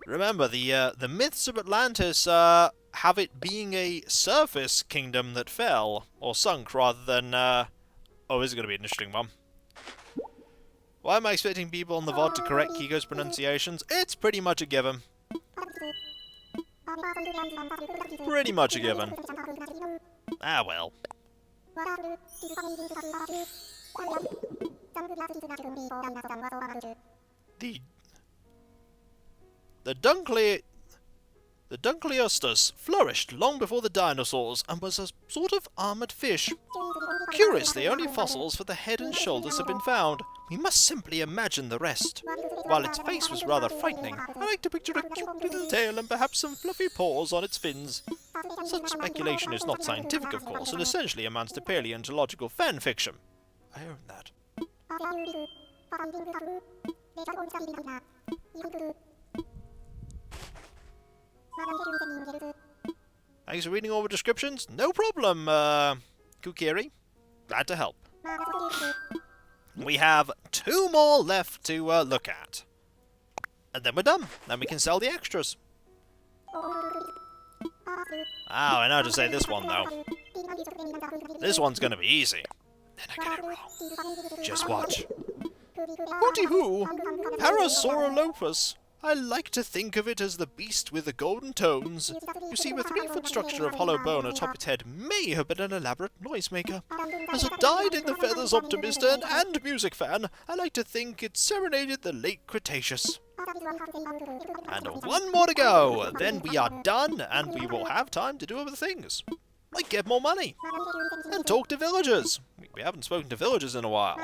Remember, the myths of Atlantis have it being a surface kingdom that fell, or sunk, rather than... Oh, this is going to be an interesting one. Why am I expecting people on the VOD to correct Kiko's pronunciations? It's pretty much a given. Pretty much a given. Ah, well. The Dunkleostus flourished long before the dinosaurs and was a sort of armoured fish. Curiously, only fossils for the head and shoulders have been found. We must simply imagine the rest. While its face was rather frightening, I like to picture a cute little tail and perhaps some fluffy paws on its fins. Such speculation is not scientific, of course, and essentially amounts to paleontological fan fiction. I own that. Thanks for reading all the descriptions. No problem, Kukiri. Glad to help. We have 2 more left to look at. And then we're done. Then we can sell the extras. I know how to say this one, though. This one's gonna be easy. Then I get it wrong. Just watch. Hooty-hoo! Parasaurolophus. I like to think of it as the beast with the golden tones. You see, the 3-foot structure of hollow bone atop its head may have been an elaborate noisemaker. As a dyed-in-the-feathers optimist and music fan, I like to think it serenaded the late Cretaceous. And 1 more to go, then we are done, and we will have time to do other things. Like get more money, and talk to villagers. We haven't spoken to villagers in a while.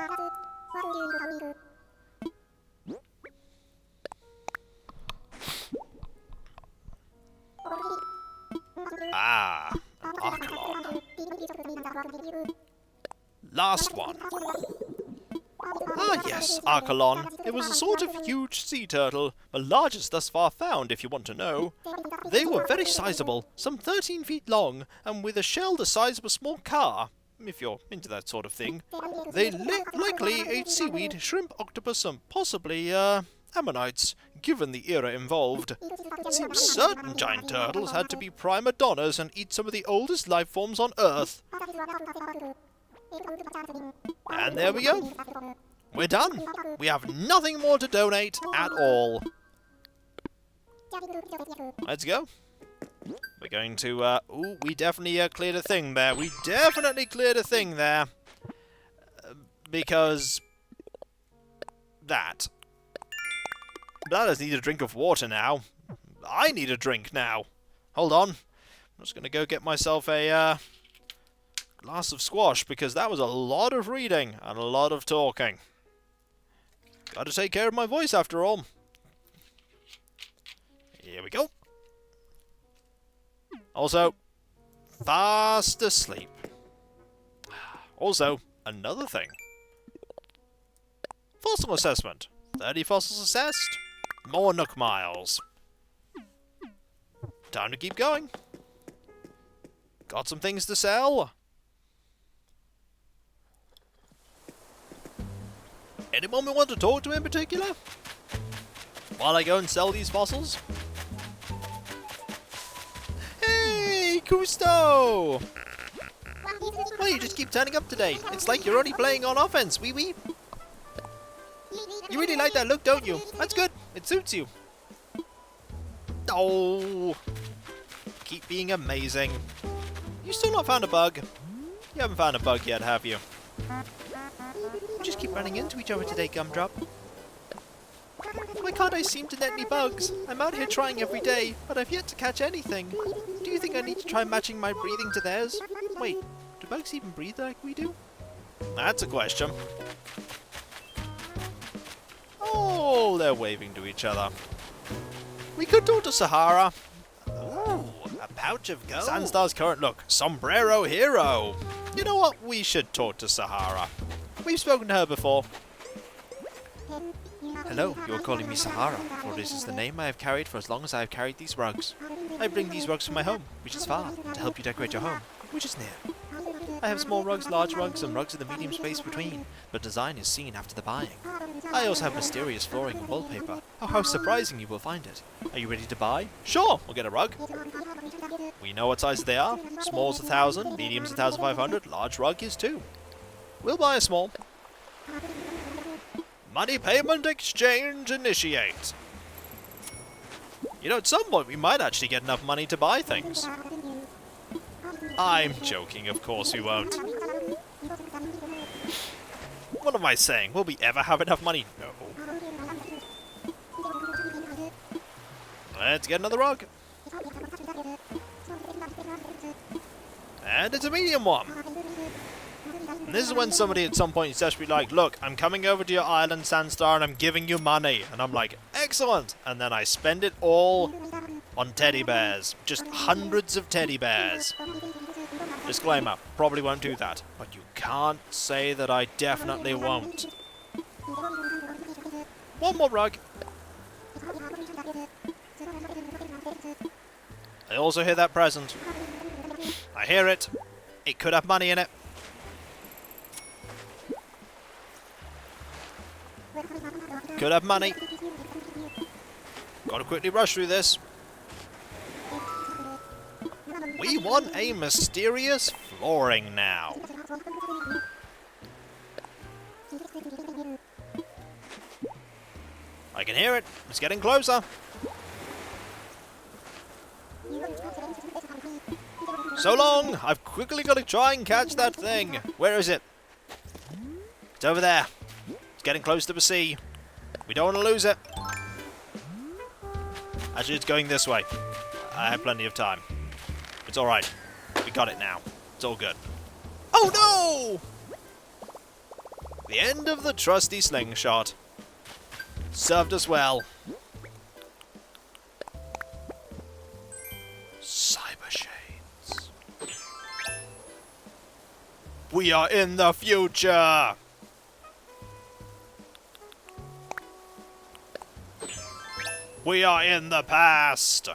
An archelon. Last one. Yes, archelon. It was a sort of huge sea turtle, the largest thus far found, if you want to know. They were very sizable, some 13 feet long, and with a shell the size of a small car, if you're into that sort of thing. They likely ate seaweed, shrimp, octopus, and possibly, ammonites, given the era involved. It seems certain giant turtles had to be prima donnas and eat some of the oldest life forms on Earth. And there we go. We're done. We have nothing more to donate at all. Let's go. We're going to, we definitely cleared a thing there. We definitely cleared a thing there. Because... that. Bladders need a drink of water now. I need a drink now. Hold on. I'm just going to go get myself a glass of squash, because that was a lot of reading and a lot of talking. Got to take care of my voice after all. Here we go. Also, fast asleep. Also, another thing. Fossil assessment. 30 fossils assessed. More Nook miles. Time to keep going. Got some things to sell. Anyone we want to talk to in particular? While I go and sell these fossils? Hey, Cousteau! Well, you just keep turning up today. It's like you're only playing on offense, wee-wee. You really like that look, don't you? That's good. It suits you. Oh, keep being amazing. You still not found a bug? You haven't found a bug yet, have you? We just keep running into each other today, Gumdrop. Why can't I seem to net any bugs? I'm out here trying every day, but I've yet to catch anything. Do you think I need to try matching my breathing to theirs? Wait, do bugs even breathe like we do? That's a question. Oh, they're waving to each other. We could talk to Sahara. Ooh, a pouch of gold. Sandstar's current look. Sombrero hero. You know what? We should talk to Sahara. We've spoken to her before. Hello, you're calling me Sahara, for this is the name I have carried for as long as I have carried these rugs. I bring these rugs from my home, which is far, to help you decorate your home, which is near. I have small rugs, large rugs, and rugs in the medium space between, but design is seen after the buying. I also have mysterious flooring and wallpaper. Oh, how surprising you will find it. Are you ready to buy? Sure, we'll get a rug. We know what sizes they are. Small's 1,000, medium's 1,500, large rug is 2. We'll buy a small. Money payment exchange initiate. You know, at some point we might actually get enough money to buy things. I'm joking, of course we won't. What am I saying? Will we ever have enough money? No. Let's get another rug. And it's a medium one. And this is when somebody at some point says to be like, look, I'm coming over to your island, Sandstar, and I'm giving you money. And I'm like, excellent. And then I spend it all on teddy bears. Just hundreds of teddy bears. Disclaimer, probably won't do that. But you can't say that I definitely won't. One more rug. I also hear that present. I hear it. It could have money in it. Could have money. Gotta quickly rush through this. We want a mysterious flooring now. I can hear it. It's getting closer. So long! I've quickly got to try and catch that thing. Where is it? It's over there. It's getting close to the sea. We don't want to lose it. Actually, it's going this way. I have plenty of time. It's alright. We got it now. It's all good. Oh no! The end of the trusty slingshot. Served us well. Cyber shades. We are in the future! We are in the past!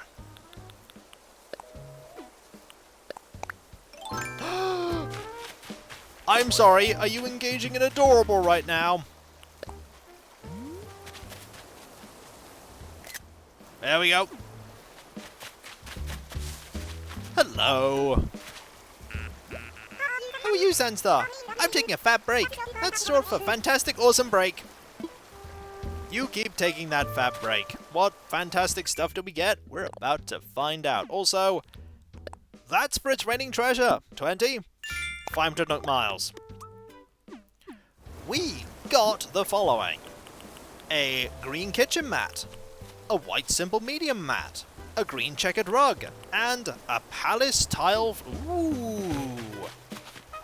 I'm sorry, are you engaging in adorable right now? There we go. Hello. How are you, Sandstar? I'm taking a fat break. That's short for fantastic, awesome break. You keep taking that fat break. What fantastic stuff do we get? We're about to find out. Also, that's for its raining treasure. 20. 500 Nook miles. We got the following. A green kitchen mat. A white simple medium mat. A green checkered rug. And a palace tile... Ooh.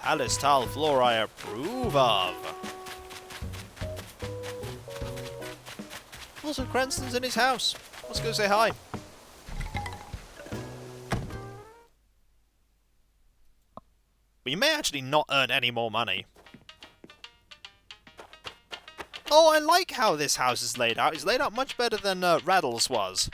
Palace tile floor I approve of. Also, Cranston's in his house. Let's go say hi. We may actually not earn any more money. Oh, I like how this house is laid out. It's laid out much better than Raddle's was.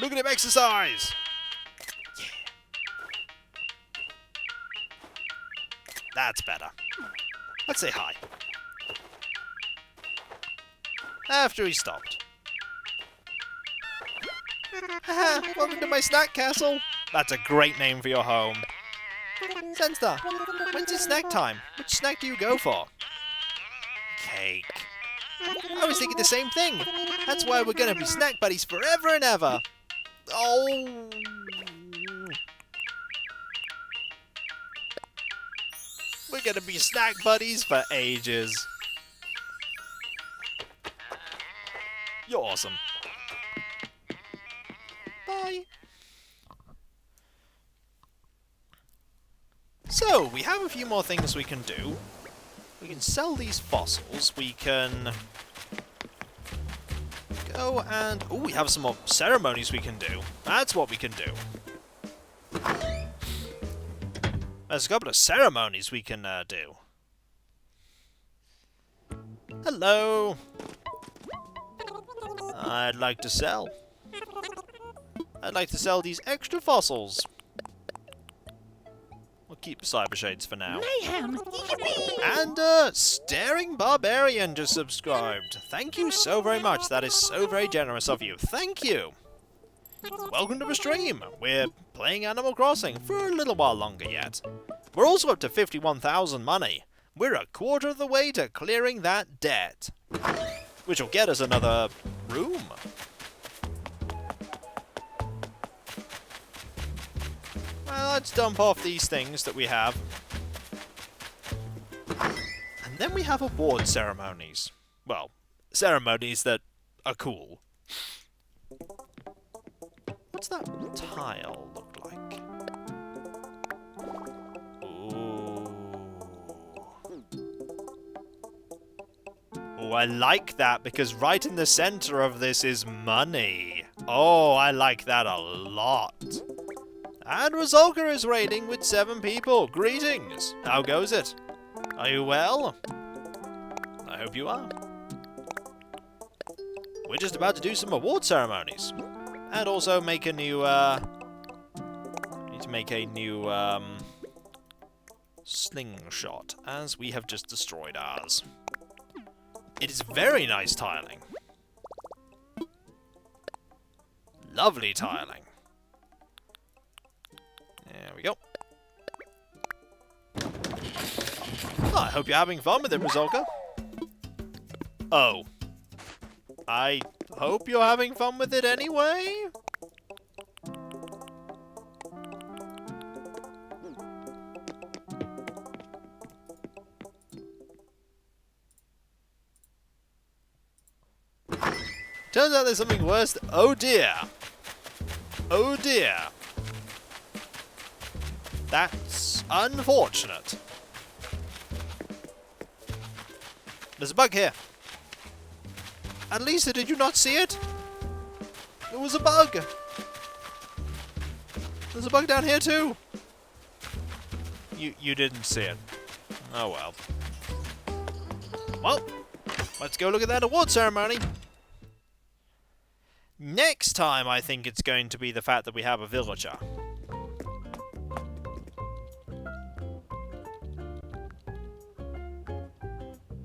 Look at him exercise! That's better. Let's say hi. After he stopped. Haha, welcome to my snack castle. That's a great name for your home. Sandstar, when's it snack time? Which snack do you go for? Cake. I was thinking the same thing. That's why we're gonna be snack buddies forever and ever. Oh. We're gonna be snack buddies for ages. You're awesome. Bye. So, we have a few more things we can do. We can sell these fossils. We can go and... Oh, we have some more ceremonies we can do. That's what we can do. There's a couple of ceremonies we can do. Hello. I'd like to sell. I'd like to sell these extra fossils. We'll keep Cyber Shades for now. Mayhem! And, Staring Barbarian just subscribed. Thank you so very much. That is so very generous of you. Thank you. Welcome to the stream. We're playing Animal Crossing for a little while longer yet. We're also up to 51,000 money. We're a quarter of the way to clearing that debt. Which will get us another room. Let's dump off these things that we have. And then we have award ceremonies. Well, ceremonies that are cool. What's that tile look like? Ooh. Oh, I like that because right in the center of this is money. Oh, I like that a lot. And Rizolka is raiding with 7 people. Greetings. How goes it? Are you well? I hope you are. We're just about to do some award ceremonies. And also make a new, need to make a new, slingshot, as we have just destroyed ours. It is very nice tiling. Lovely tiling. There we go. Oh, I hope you're having fun with it, Rizolka. Oh. I hope you're having fun with it anyway? Turns out there's something worse. Oh dear. Oh dear. That's unfortunate. There's a bug here. At least did you not see it? It was a bug. There's a bug down here too. You didn't see it. Oh well. Well, let's go look at that award ceremony. Next time, I think it's going to be the fact that we have a villager.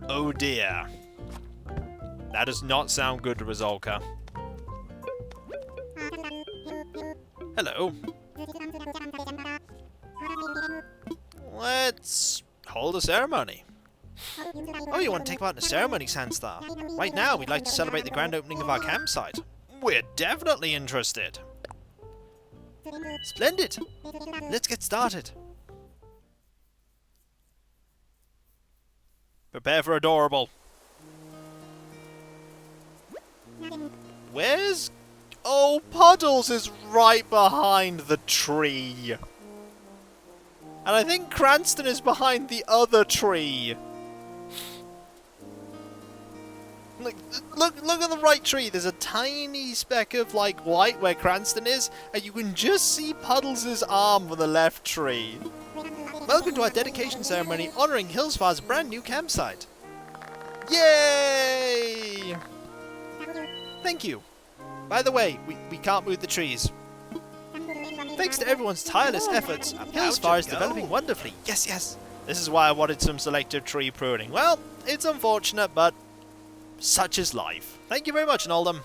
Oh dear. That does not sound good, Rizolka. Hello. Let's hold a ceremony. Oh, you want to take part in a ceremony, Sandstar? Right now, we'd like to celebrate the grand opening of our campsite. We're definitely interested. Splendid. Let's get started. Prepare for adorable. Where's... Oh, Puddles is right behind the tree. And I think Cranston is behind the other tree. Look at the right tree. There's a tiny speck of like white where Cranston is, and you can just see Puddles' arm on the left tree. Welcome to our dedication ceremony honoring Hillsfar's brand new campsite. Yay! Thank you. By the way, we can't move the trees. Thanks to everyone's tireless efforts, Hillsfar is developing wonderfully. Yes, yes. This is why I wanted some selective tree pruning. Well, it's unfortunate, but such is life. Thank you very much, Noldum.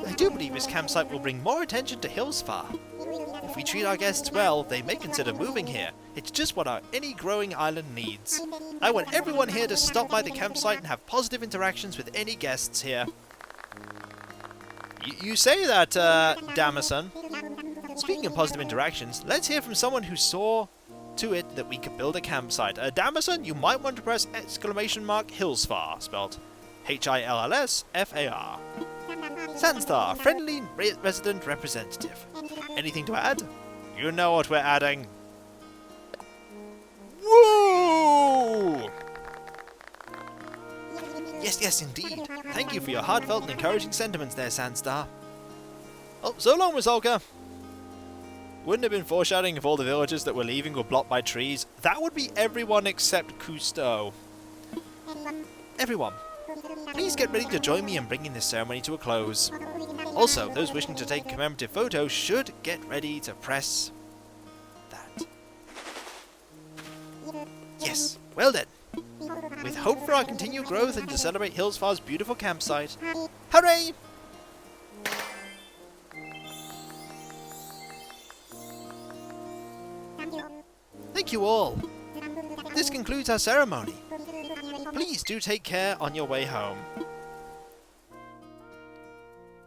I do believe this campsite will bring more attention to Hillsfar. If we treat our guests well, they may consider moving here. It's just what any growing island needs. I want everyone here to stop by the campsite and have positive interactions with any guests here. You say that, Damison. Speaking of positive interactions, let's hear from someone who saw to it that we could build a campsite. Damison, you might want to press !Hillsfar, spelled Hillsfar. Sandstar, friendly resident representative. Anything to add? You know what we're adding. Woo! Yes, yes, indeed. Thank you for your heartfelt and encouraging sentiments there, Sandstar. Oh, so long, Rizolka. Wouldn't have been foreshadowing if all the villagers that were leaving were blocked by trees. That would be everyone except Cousteau. Everyone, please get ready to join me in bringing this ceremony to a close. Also, those wishing to take commemorative photos should get ready to press that. Yes, well then. With hope for our continued growth and to celebrate Hillsfar's beautiful campsite. Hooray! Thank you all. This concludes our ceremony. Please do take care on your way home.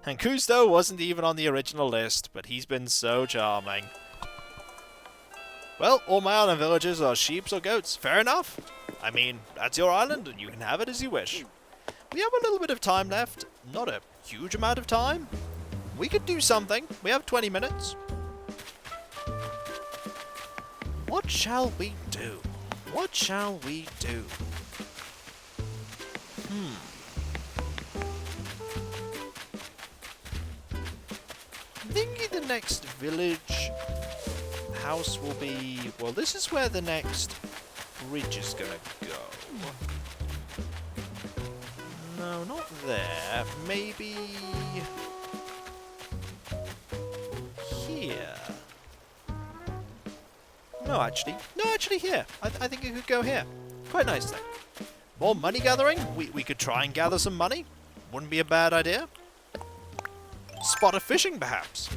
And Cousteau wasn't even on the original list, but he's been so charming. Well, all my island villages are sheep or goats. Fair enough. I mean, that's your island, and you can have it as you wish. We have a little bit of time left. Not a huge amount of time. We could do something. We have 20 minutes. What shall we do? What shall we do? I'm thinking the next village house will be... Well, this is where the next bridge is gonna go. No, not there. Maybe... here. No, actually here. I think it could go here. Quite nicely. More money gathering? We could try and gather some money. Wouldn't be a bad idea. Spot of fishing, perhaps.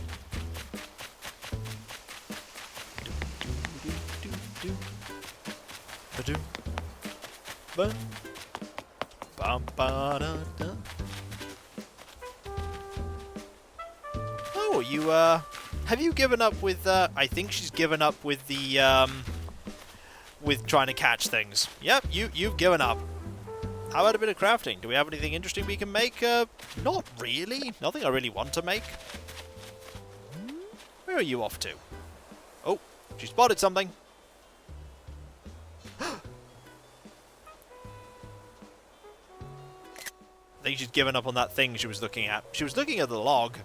Oh, you, have you given up with, I think she's given up with the, with trying to catch things. Yep, you've given up. How about a bit of crafting? Do we have anything interesting we can make? Not really. Nothing I really want to make. Where are you off to? Oh, she spotted something. I think she's given up on that thing she was looking at. She was looking at the log.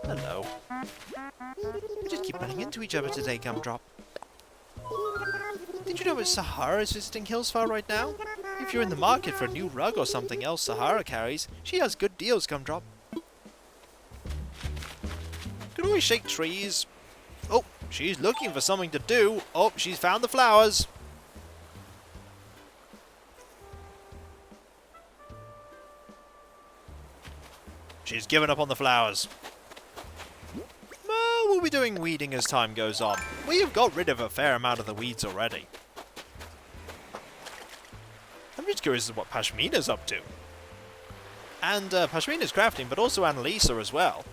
Hello. We just keep running into each other today, Gumdrop. Did you know that Sahara is visiting Hillsfar right now? If you're in the market for a new rug or something else Sahara carries, she has good deals, Gumdrop. Could always shake trees. Oh, she's looking for something to do. Oh, she's found the flowers. She's given up on the flowers. Well, we'll be doing weeding as time goes on. We have got rid of a fair amount of the weeds already. I'm just curious as to what Pashmina's up to. And Pashmina's crafting, but also Annalisa as well.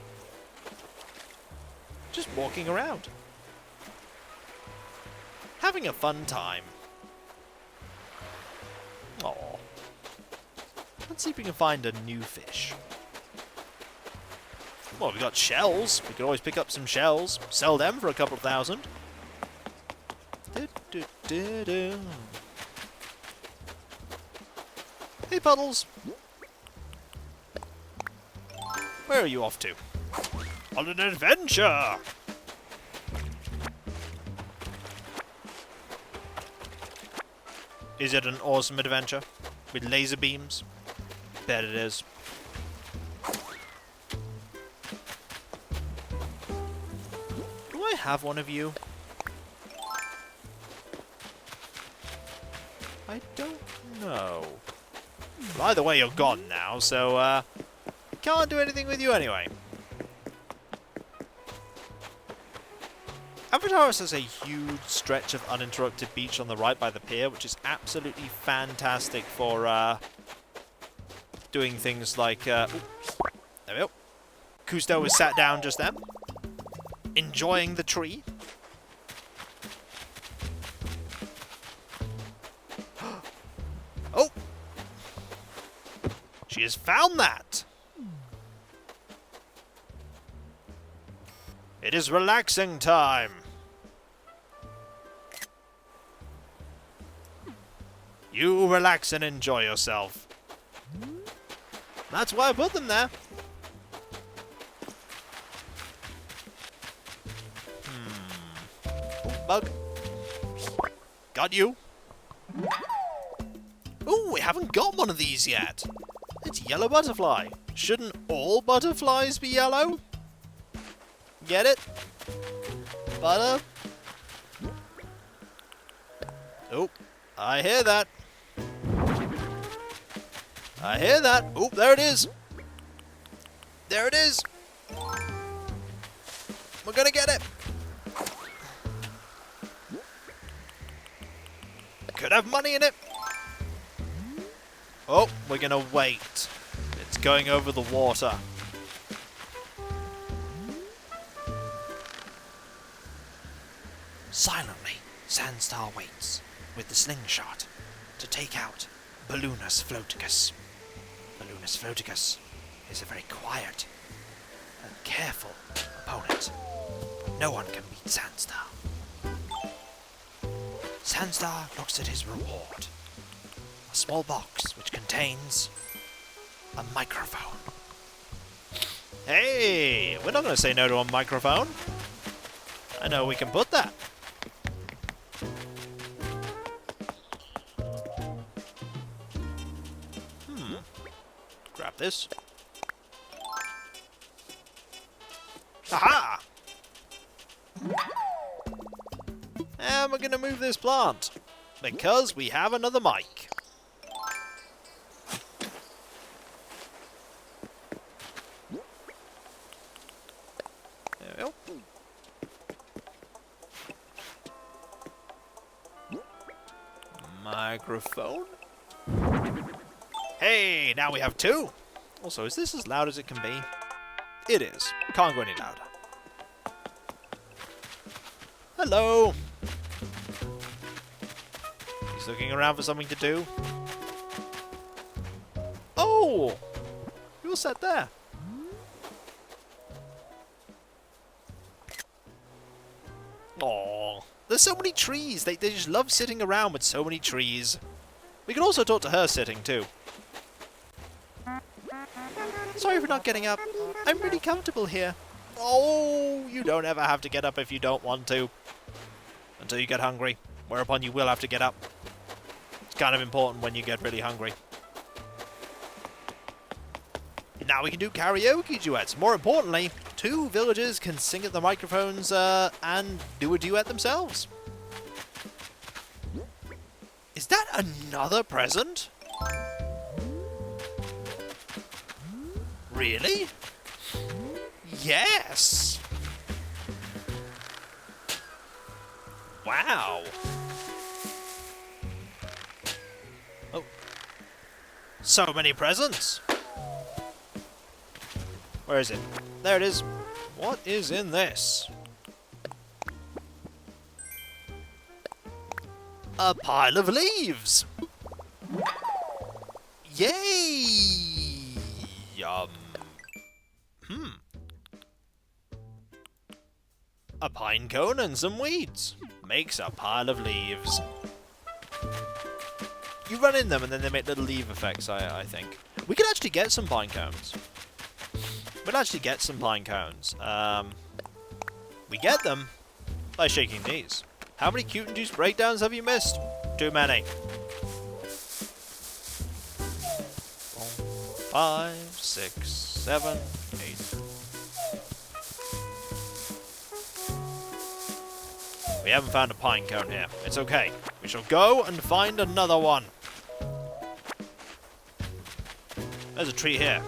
Just walking around. Having a fun time. Aww. Let's see if we can find a new fish. Well, we got shells. We could always pick up some shells. Sell them for a couple thousand. Hey, Puddles. Where are you off to? On an adventure! Is it an awesome adventure? With laser beams? Bet it is. Do I have one of you? I don't know. Well, either way, you're gone now, so, can't do anything with you anyway. Avataris has a huge stretch of uninterrupted beach on the right by the pier, which is absolutely fantastic for, doing things like, there we go. Cousteau was sat down just then, enjoying the tree. Oh! She has found that! It is relaxing time! You relax and enjoy yourself. That's why I put them there. Oh, bug. Got you. Ooh, we haven't got one of these yet. It's yellow butterfly. Shouldn't all butterflies be yellow? Get it? Butter? Oh, I hear that. I hear that. Oh, there it is. There it is. We're gonna get it. Could have money in it. Oh, we're gonna wait. It's going over the water. Silently, Sandstar waits, with the slingshot, to take out Ballonus Floticus. Ballonus Floticus is a very quiet and careful opponent. No one can beat Sandstar. Sandstar looks at his reward. A small box which contains a microphone. Hey, we're not going to say no to a microphone. I know we can put that. Grab this. Aha! And we're going to move this plant, because we have another mic. There we go. Microphone. Hey, now we have two. Also, is this as loud as it can be? It is. Can't go any louder. Hello. He's looking around for something to do. Oh! You're set there. Aww. There's so many trees. They just love sitting around with so many trees. We can also talk to her sitting, too. Sorry for not getting up. I'm really comfortable here. Oh, you don't ever have to get up if you don't want to. Until you get hungry. Whereupon you will have to get up. It's kind of important when you get really hungry. Now we can do karaoke duets. More importantly, two villagers can sing at the microphones and do a duet themselves. Is that another present? Really? Yes! Wow! Oh. So many presents! Where is it? There it is. What is in this? A pile of leaves! Yay! A pine cone and some weeds makes a pile of leaves. You run in them and then they make little leaf effects, I think. We could actually get some pine cones. We'll actually get some pine cones. We get them by shaking these. How many cute and juice breakdowns have you missed? Too many. 5, 6, 7, 8. We haven't found a pine cone here. It's okay. We shall go and find another one. There's a tree here.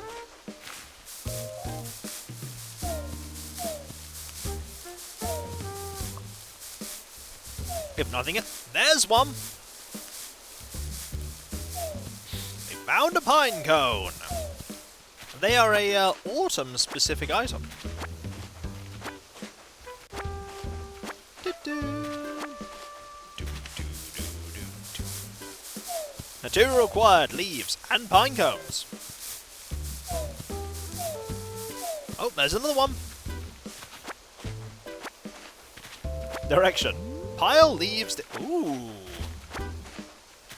If nothing else, there's one. We found a pine cone. They are a autumn-specific item. Material required: leaves and pine cones. Oh, there's another one. Direction: pile leaves. Ooh.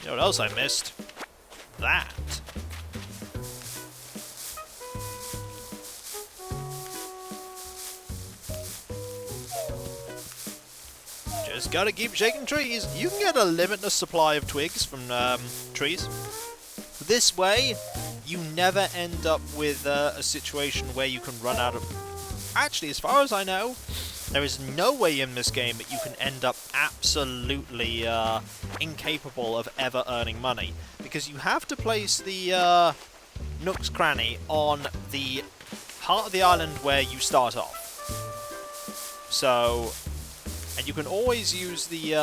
You know what else I missed? That. Just gotta keep shaking trees. You can get a limitless supply of twigs from trees. This way, you never end up with a situation where you can run out of... Actually, as far as I know, there is no way in this game that you can end up absolutely incapable of ever earning money. Because you have to place the Nook's Cranny on the part of the island where you start off. So... And you can always use the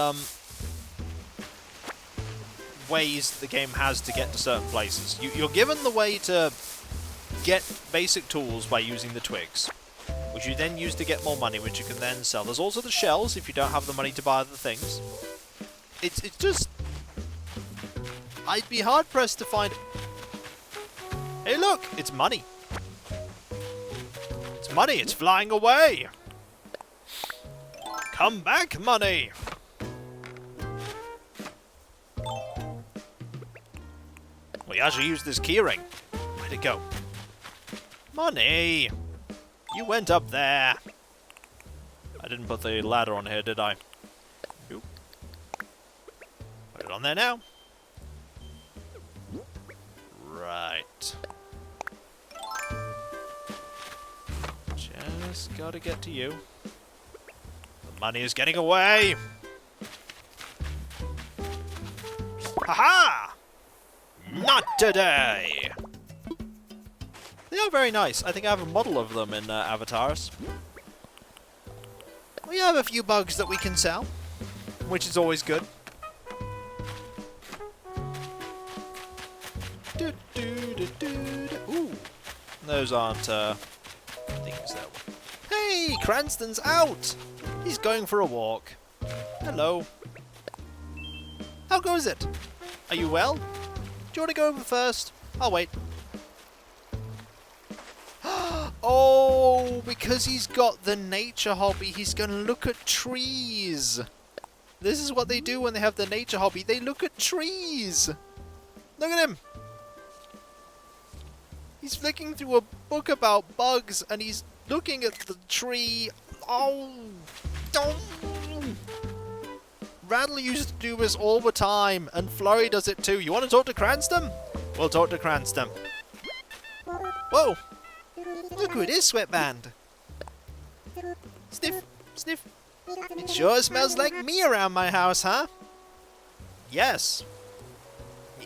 ways the game has to get to certain places. You're given the way to get basic tools by using the twigs, which you then use to get more money, which you can then sell. There's also the shells, if you don't have the money to buy other things. It's just... I'd be hard-pressed to find... Hey, look! It's money. It's money! It's flying away! Come back, money! We actually used this keyring. Where'd it go? Money! You went up there! I didn't put the ladder on here, did I? Oop. Put it on there now. Right. Just gotta get to you. The money is getting away! Ha-ha! Not today! They are very nice. I think I have a model of them in avatars. We have a few bugs that we can sell, which is always good. Ooh, those aren't things though. Hey, Cranston's out! He's going for a walk. Hello. How goes it? Are you well? Do you want to go over first? I'll wait. Oh, because he's got the nature hobby, he's going to look at trees. This is what they do when they have the nature hobby. They look at trees. Look at him. He's flicking through a book about bugs and he's looking at the tree. Oh, don't. Radley used to do this all the time, and Flurry does it too. You want to talk to Cranston? We'll talk to Cranston. Whoa! Look who it is, Sweatband. Sniff, sniff. It sure smells like me around my house, huh? Yes.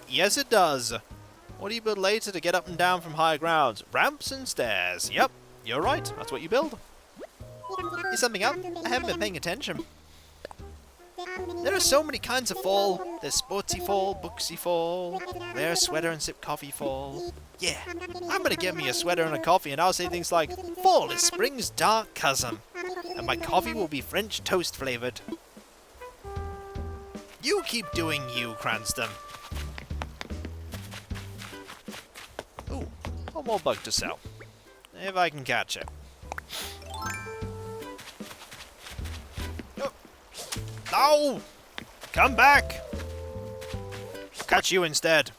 Yes, it does. What do you build later to get up and down from higher grounds? Ramps and stairs. Yep, you're right. That's what you build. Is something up? I haven't been paying attention. There are so many kinds of fall. There's sportsy fall, booksy fall, wear a sweater and sip coffee fall. Yeah, I'm gonna get me a sweater and a coffee and I'll say things like, fall is spring's dark cousin, and my coffee will be French toast flavored. You keep doing you, Cranston. Ooh, one more bug to sell. If I can catch it. No! Come back! Catch you instead.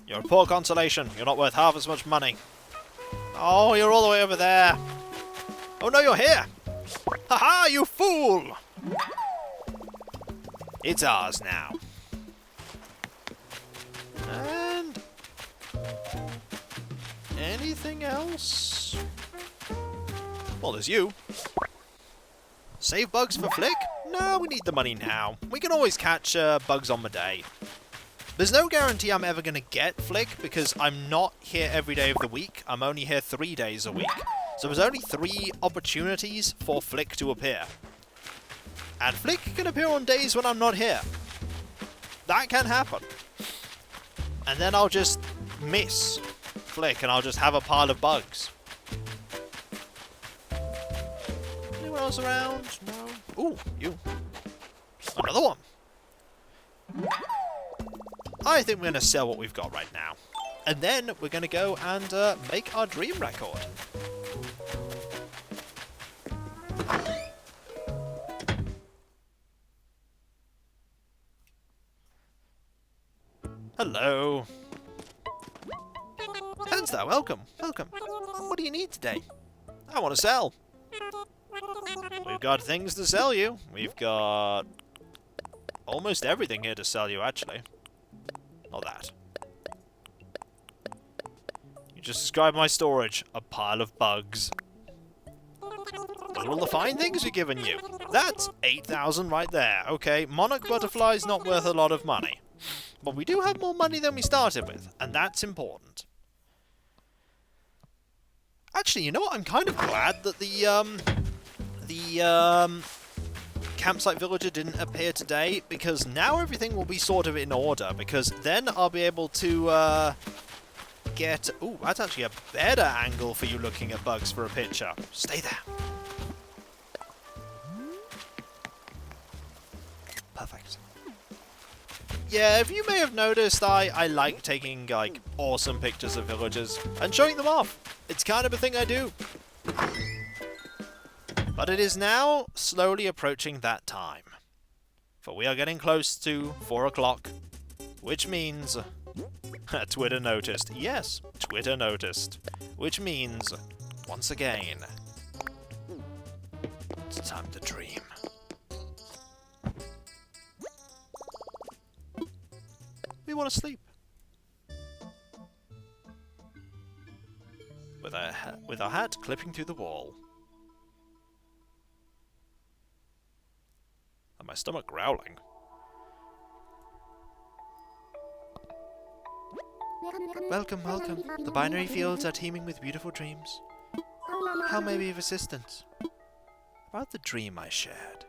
You're a poor consolation. You're not worth half as much money. Oh, you're all the way over there. Oh no, you're here! Ha-ha, you fool! It's ours now. And... anything else? Well, there's you. Save bugs for Flick? No, we need the money now. We can always catch bugs on the day. There's no guarantee I'm ever going to get Flick because I'm not here every day of the week. I'm only here 3 days a week. So there's only 3 opportunities for Flick to appear. And Flick can appear on days when I'm not here. That can happen. And then I'll just miss Flick and I'll just have a pile of bugs. Anyone else around? No. Ooh, you. Another one. I think we're going to sell what we've got right now. And then we're going to go and make our dream record. Hello. Hillsfar, welcome. Welcome. What do you need today? I want to sell. We've got things to sell you. We've got almost everything here to sell you, actually. Not that. You just described my storage. A pile of bugs. Look at all the fine things we've given you. That's 8,000 right there. Okay, monarch butterfly's not worth a lot of money. But we do have more money than we started with, and that's important. Actually, you know what? I'm kind of glad that the campsite villager didn't appear today, because now everything will be sort of in order, because then I'll be able to get... Ooh, that's actually a better angle for you looking at bugs for a picture. Stay there. Perfect. Yeah, if you may have noticed, I like taking, like, awesome pictures of villagers and showing them off. It's kind of a thing I do. But it is now slowly approaching that time. For we are getting close to 4 o'clock, which means... Twitter noticed. Yes, Twitter noticed. Which means, once again, it's time to dream. We want to sleep. With our hat clipping through the wall. And my stomach growling. Welcome, welcome. The binary fields are teeming with beautiful dreams. How may we be of assistance? About the dream I shared.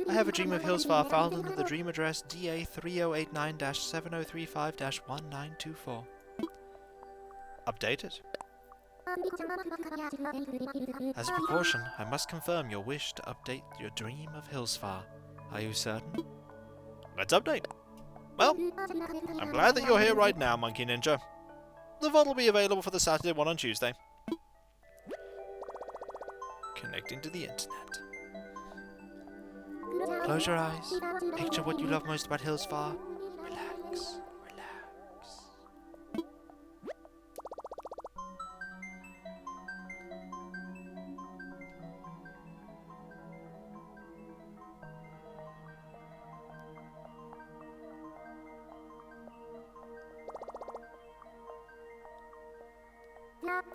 I have a dream of Hillsfar filed under the dream address DA3089-7035-1924. Updated. As a precaution, I must confirm your wish to update your dream of Hillsfar. Are you certain? Let's update. Well, I'm glad that you're here right now, Monkey Ninja. The VOD will be available for the Saturday one on Tuesday. Connecting to the internet. Close your eyes. Picture what you love most about Hillsfar. Relax, relax.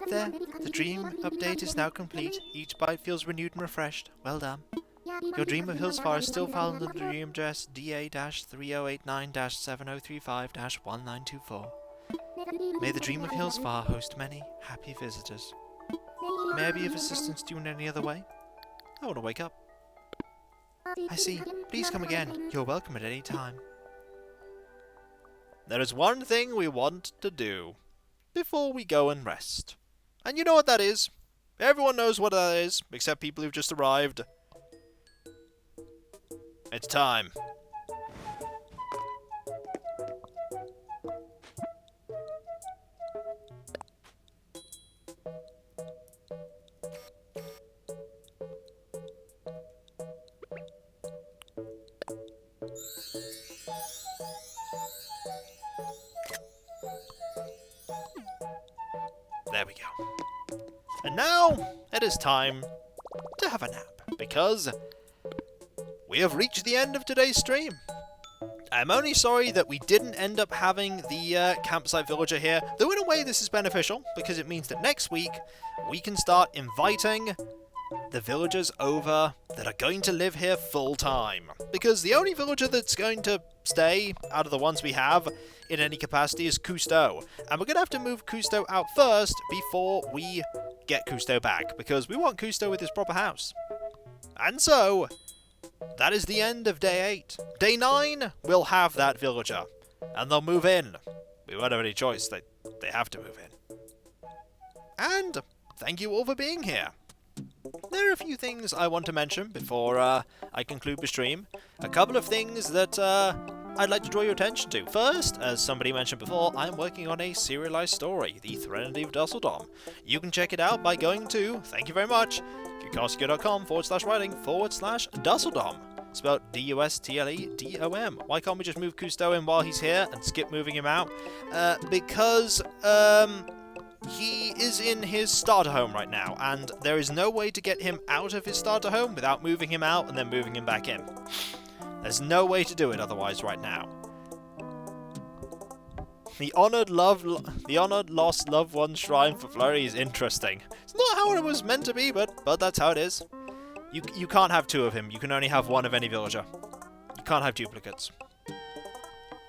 There, the dream update is now complete. Each byte feels renewed and refreshed. Well done. Your dream of Hillsfar is still filed under the dream address DA-3089-7035-1924. May the dream of Hillsfar host many happy visitors. May I be of assistance to you in any other way? I want to wake up. I see. Please come again. You're welcome at any time. There is one thing we want to do before we go and rest. And you know what that is. Everyone knows what that is, except people who've just arrived. It's time. There we go. And now, it is time to have a nap, because we have reached the end of today's stream. I'm only sorry that we didn't end up having the campsite villager here, though in a way this is beneficial, because it means that next week we can start inviting the villagers over that are going to live here full time. Because the only villager that's going to stay out of the ones we have in any capacity is Cousteau. And we're going to have to move Cousteau out first before we get Cousteau back, because we want Cousteau with his proper house. And so, that is the end of day 8. Day 9, we'll have that villager. And they'll move in. We won't have any choice. They have to move in. And thank you all for being here. There are a few things I want to mention before I conclude the stream. A couple of things that I'd like to draw your attention to. First, as somebody mentioned before, I'm working on a serialized story, The Threnody of Dusseldom. You can check it out by going to, thank you very much, kikoskia.com/writing/Dusseldom. Spelled D-U-S-T-L-E-D-O-M. Why can't we just move Cousteau in while he's here and skip moving him out? Because he is in his starter home right now, and there is no way to get him out of his starter home without moving him out and then moving him back in. There's no way to do it otherwise right now. The honored lost loved one shrine for Flurry is interesting. It's not how it was meant to be, but that's how it is. You can't have 2 of him. You can only have 1 of any villager. You can't have duplicates.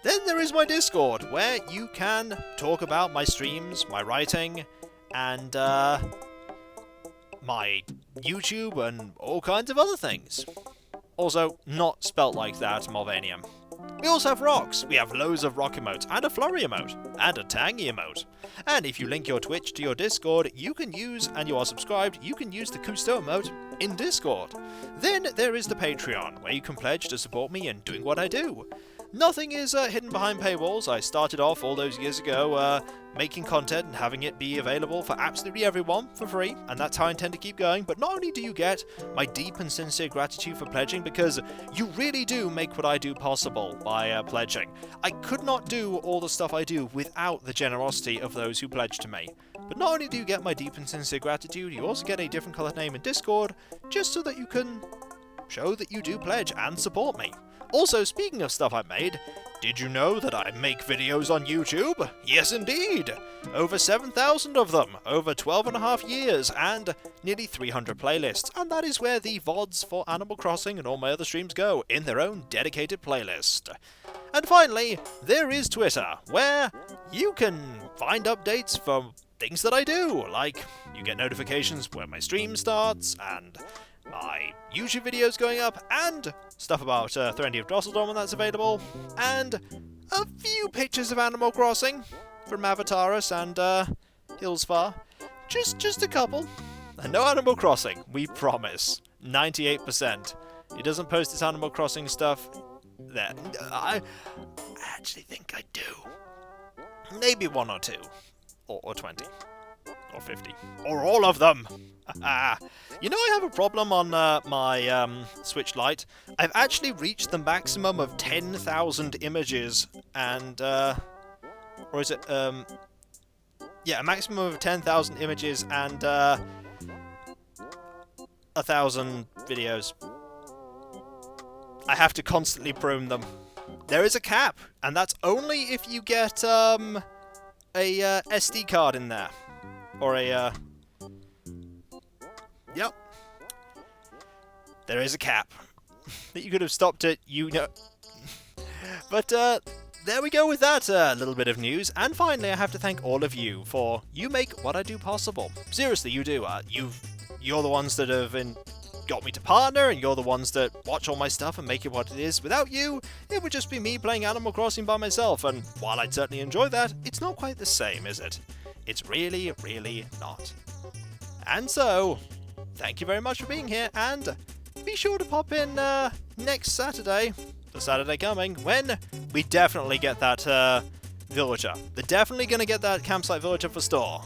Then there is my Discord, where you can talk about my streams, my writing, and my YouTube, and all kinds of other things. Also, not spelt like that, Malvanium. We also have rocks. We have loads of rock emotes, and a flurry emote, and a tangy emote. And if you link your Twitch to your Discord, you can use, and you are subscribed, you can use the Cousteau emote in Discord. Then there is the Patreon, where you can pledge to support me in doing what I do. Nothing is hidden behind paywalls. I started off all those years ago making content and having it be available for absolutely everyone for free, and that's how I intend to keep going. But not only do you get my deep and sincere gratitude for pledging, because you really do make what I do possible by pledging. I could not do all the stuff I do without the generosity of those who pledge to me. But not only do you get my deep and sincere gratitude, you also get a different coloured name in Discord, just so that you can show that you do pledge and support me. Also, speaking of stuff I've made, did you know that I make videos on YouTube? Yes, indeed! Over 7,000 of them, over 12.5 years, and nearly 300 playlists, and that is where the VODs for Animal Crossing and all my other streams go, in their own dedicated playlist. And finally, there is Twitter, where you can find updates from things that I do, like you get notifications when my stream starts, and my YouTube videos going up, and stuff about Threndy of Dosseldom when that's available, and a few pictures of Animal Crossing from Avatarus and Hillsfar. Just a couple. And no Animal Crossing, we promise. 98%. He doesn't post his Animal Crossing stuff there. I actually think I do. Maybe 1 or 2. Or 20. Or 50. Or all of them! You know, I have a problem on my Switch Lite. I've actually reached the maximum of 10,000 images, and or is it yeah, a maximum of 10,000 images and 1,000 videos. I have to constantly prune them. There is a cap, and that's only if you get a SD card in there, or a yep. There is a cap. That you could have stopped it, you know. But, there we go with that little bit of news. And finally, I have to thank all of you, for you make what I do possible. Seriously, you do. You're the ones that have got me to partner, and you're the ones that watch all my stuff and make it what it is. Without you, it would just be me playing Animal Crossing by myself. And while I'd certainly enjoy that, it's not quite the same, is it? It's really, really not. And so, thank you very much for being here, and be sure to pop in next Saturday, the Saturday coming, when we definitely get that villager. They're definitely going to get that campsite villager for store.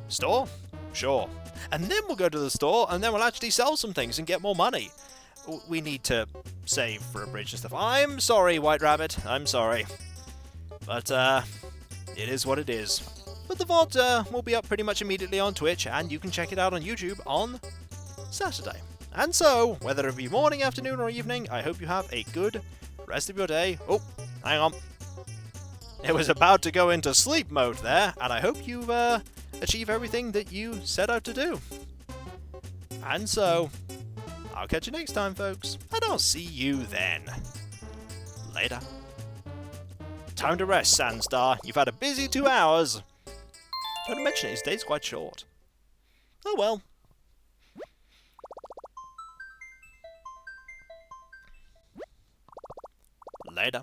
Store? Sure. And then we'll go to the store, and then we'll actually sell some things and get more money. We need to save for a bridge and stuff. I'm sorry, White Rabbit. I'm sorry. But, it is what it is. But the VOD will be up pretty much immediately on Twitch, and you can check it out on YouTube on Saturday. And so, whether it be morning, afternoon, or evening, I hope you have a good rest of your day. Oh, hang on. It was about to go into sleep mode there, and I hope you achieve everything that you set out to do. And so, I'll catch you next time, folks, and I'll see you then. Later. Time to rest, Sandstar. You've had a busy 2 hours. Don't mention it, his day's quite short. Oh well. Later.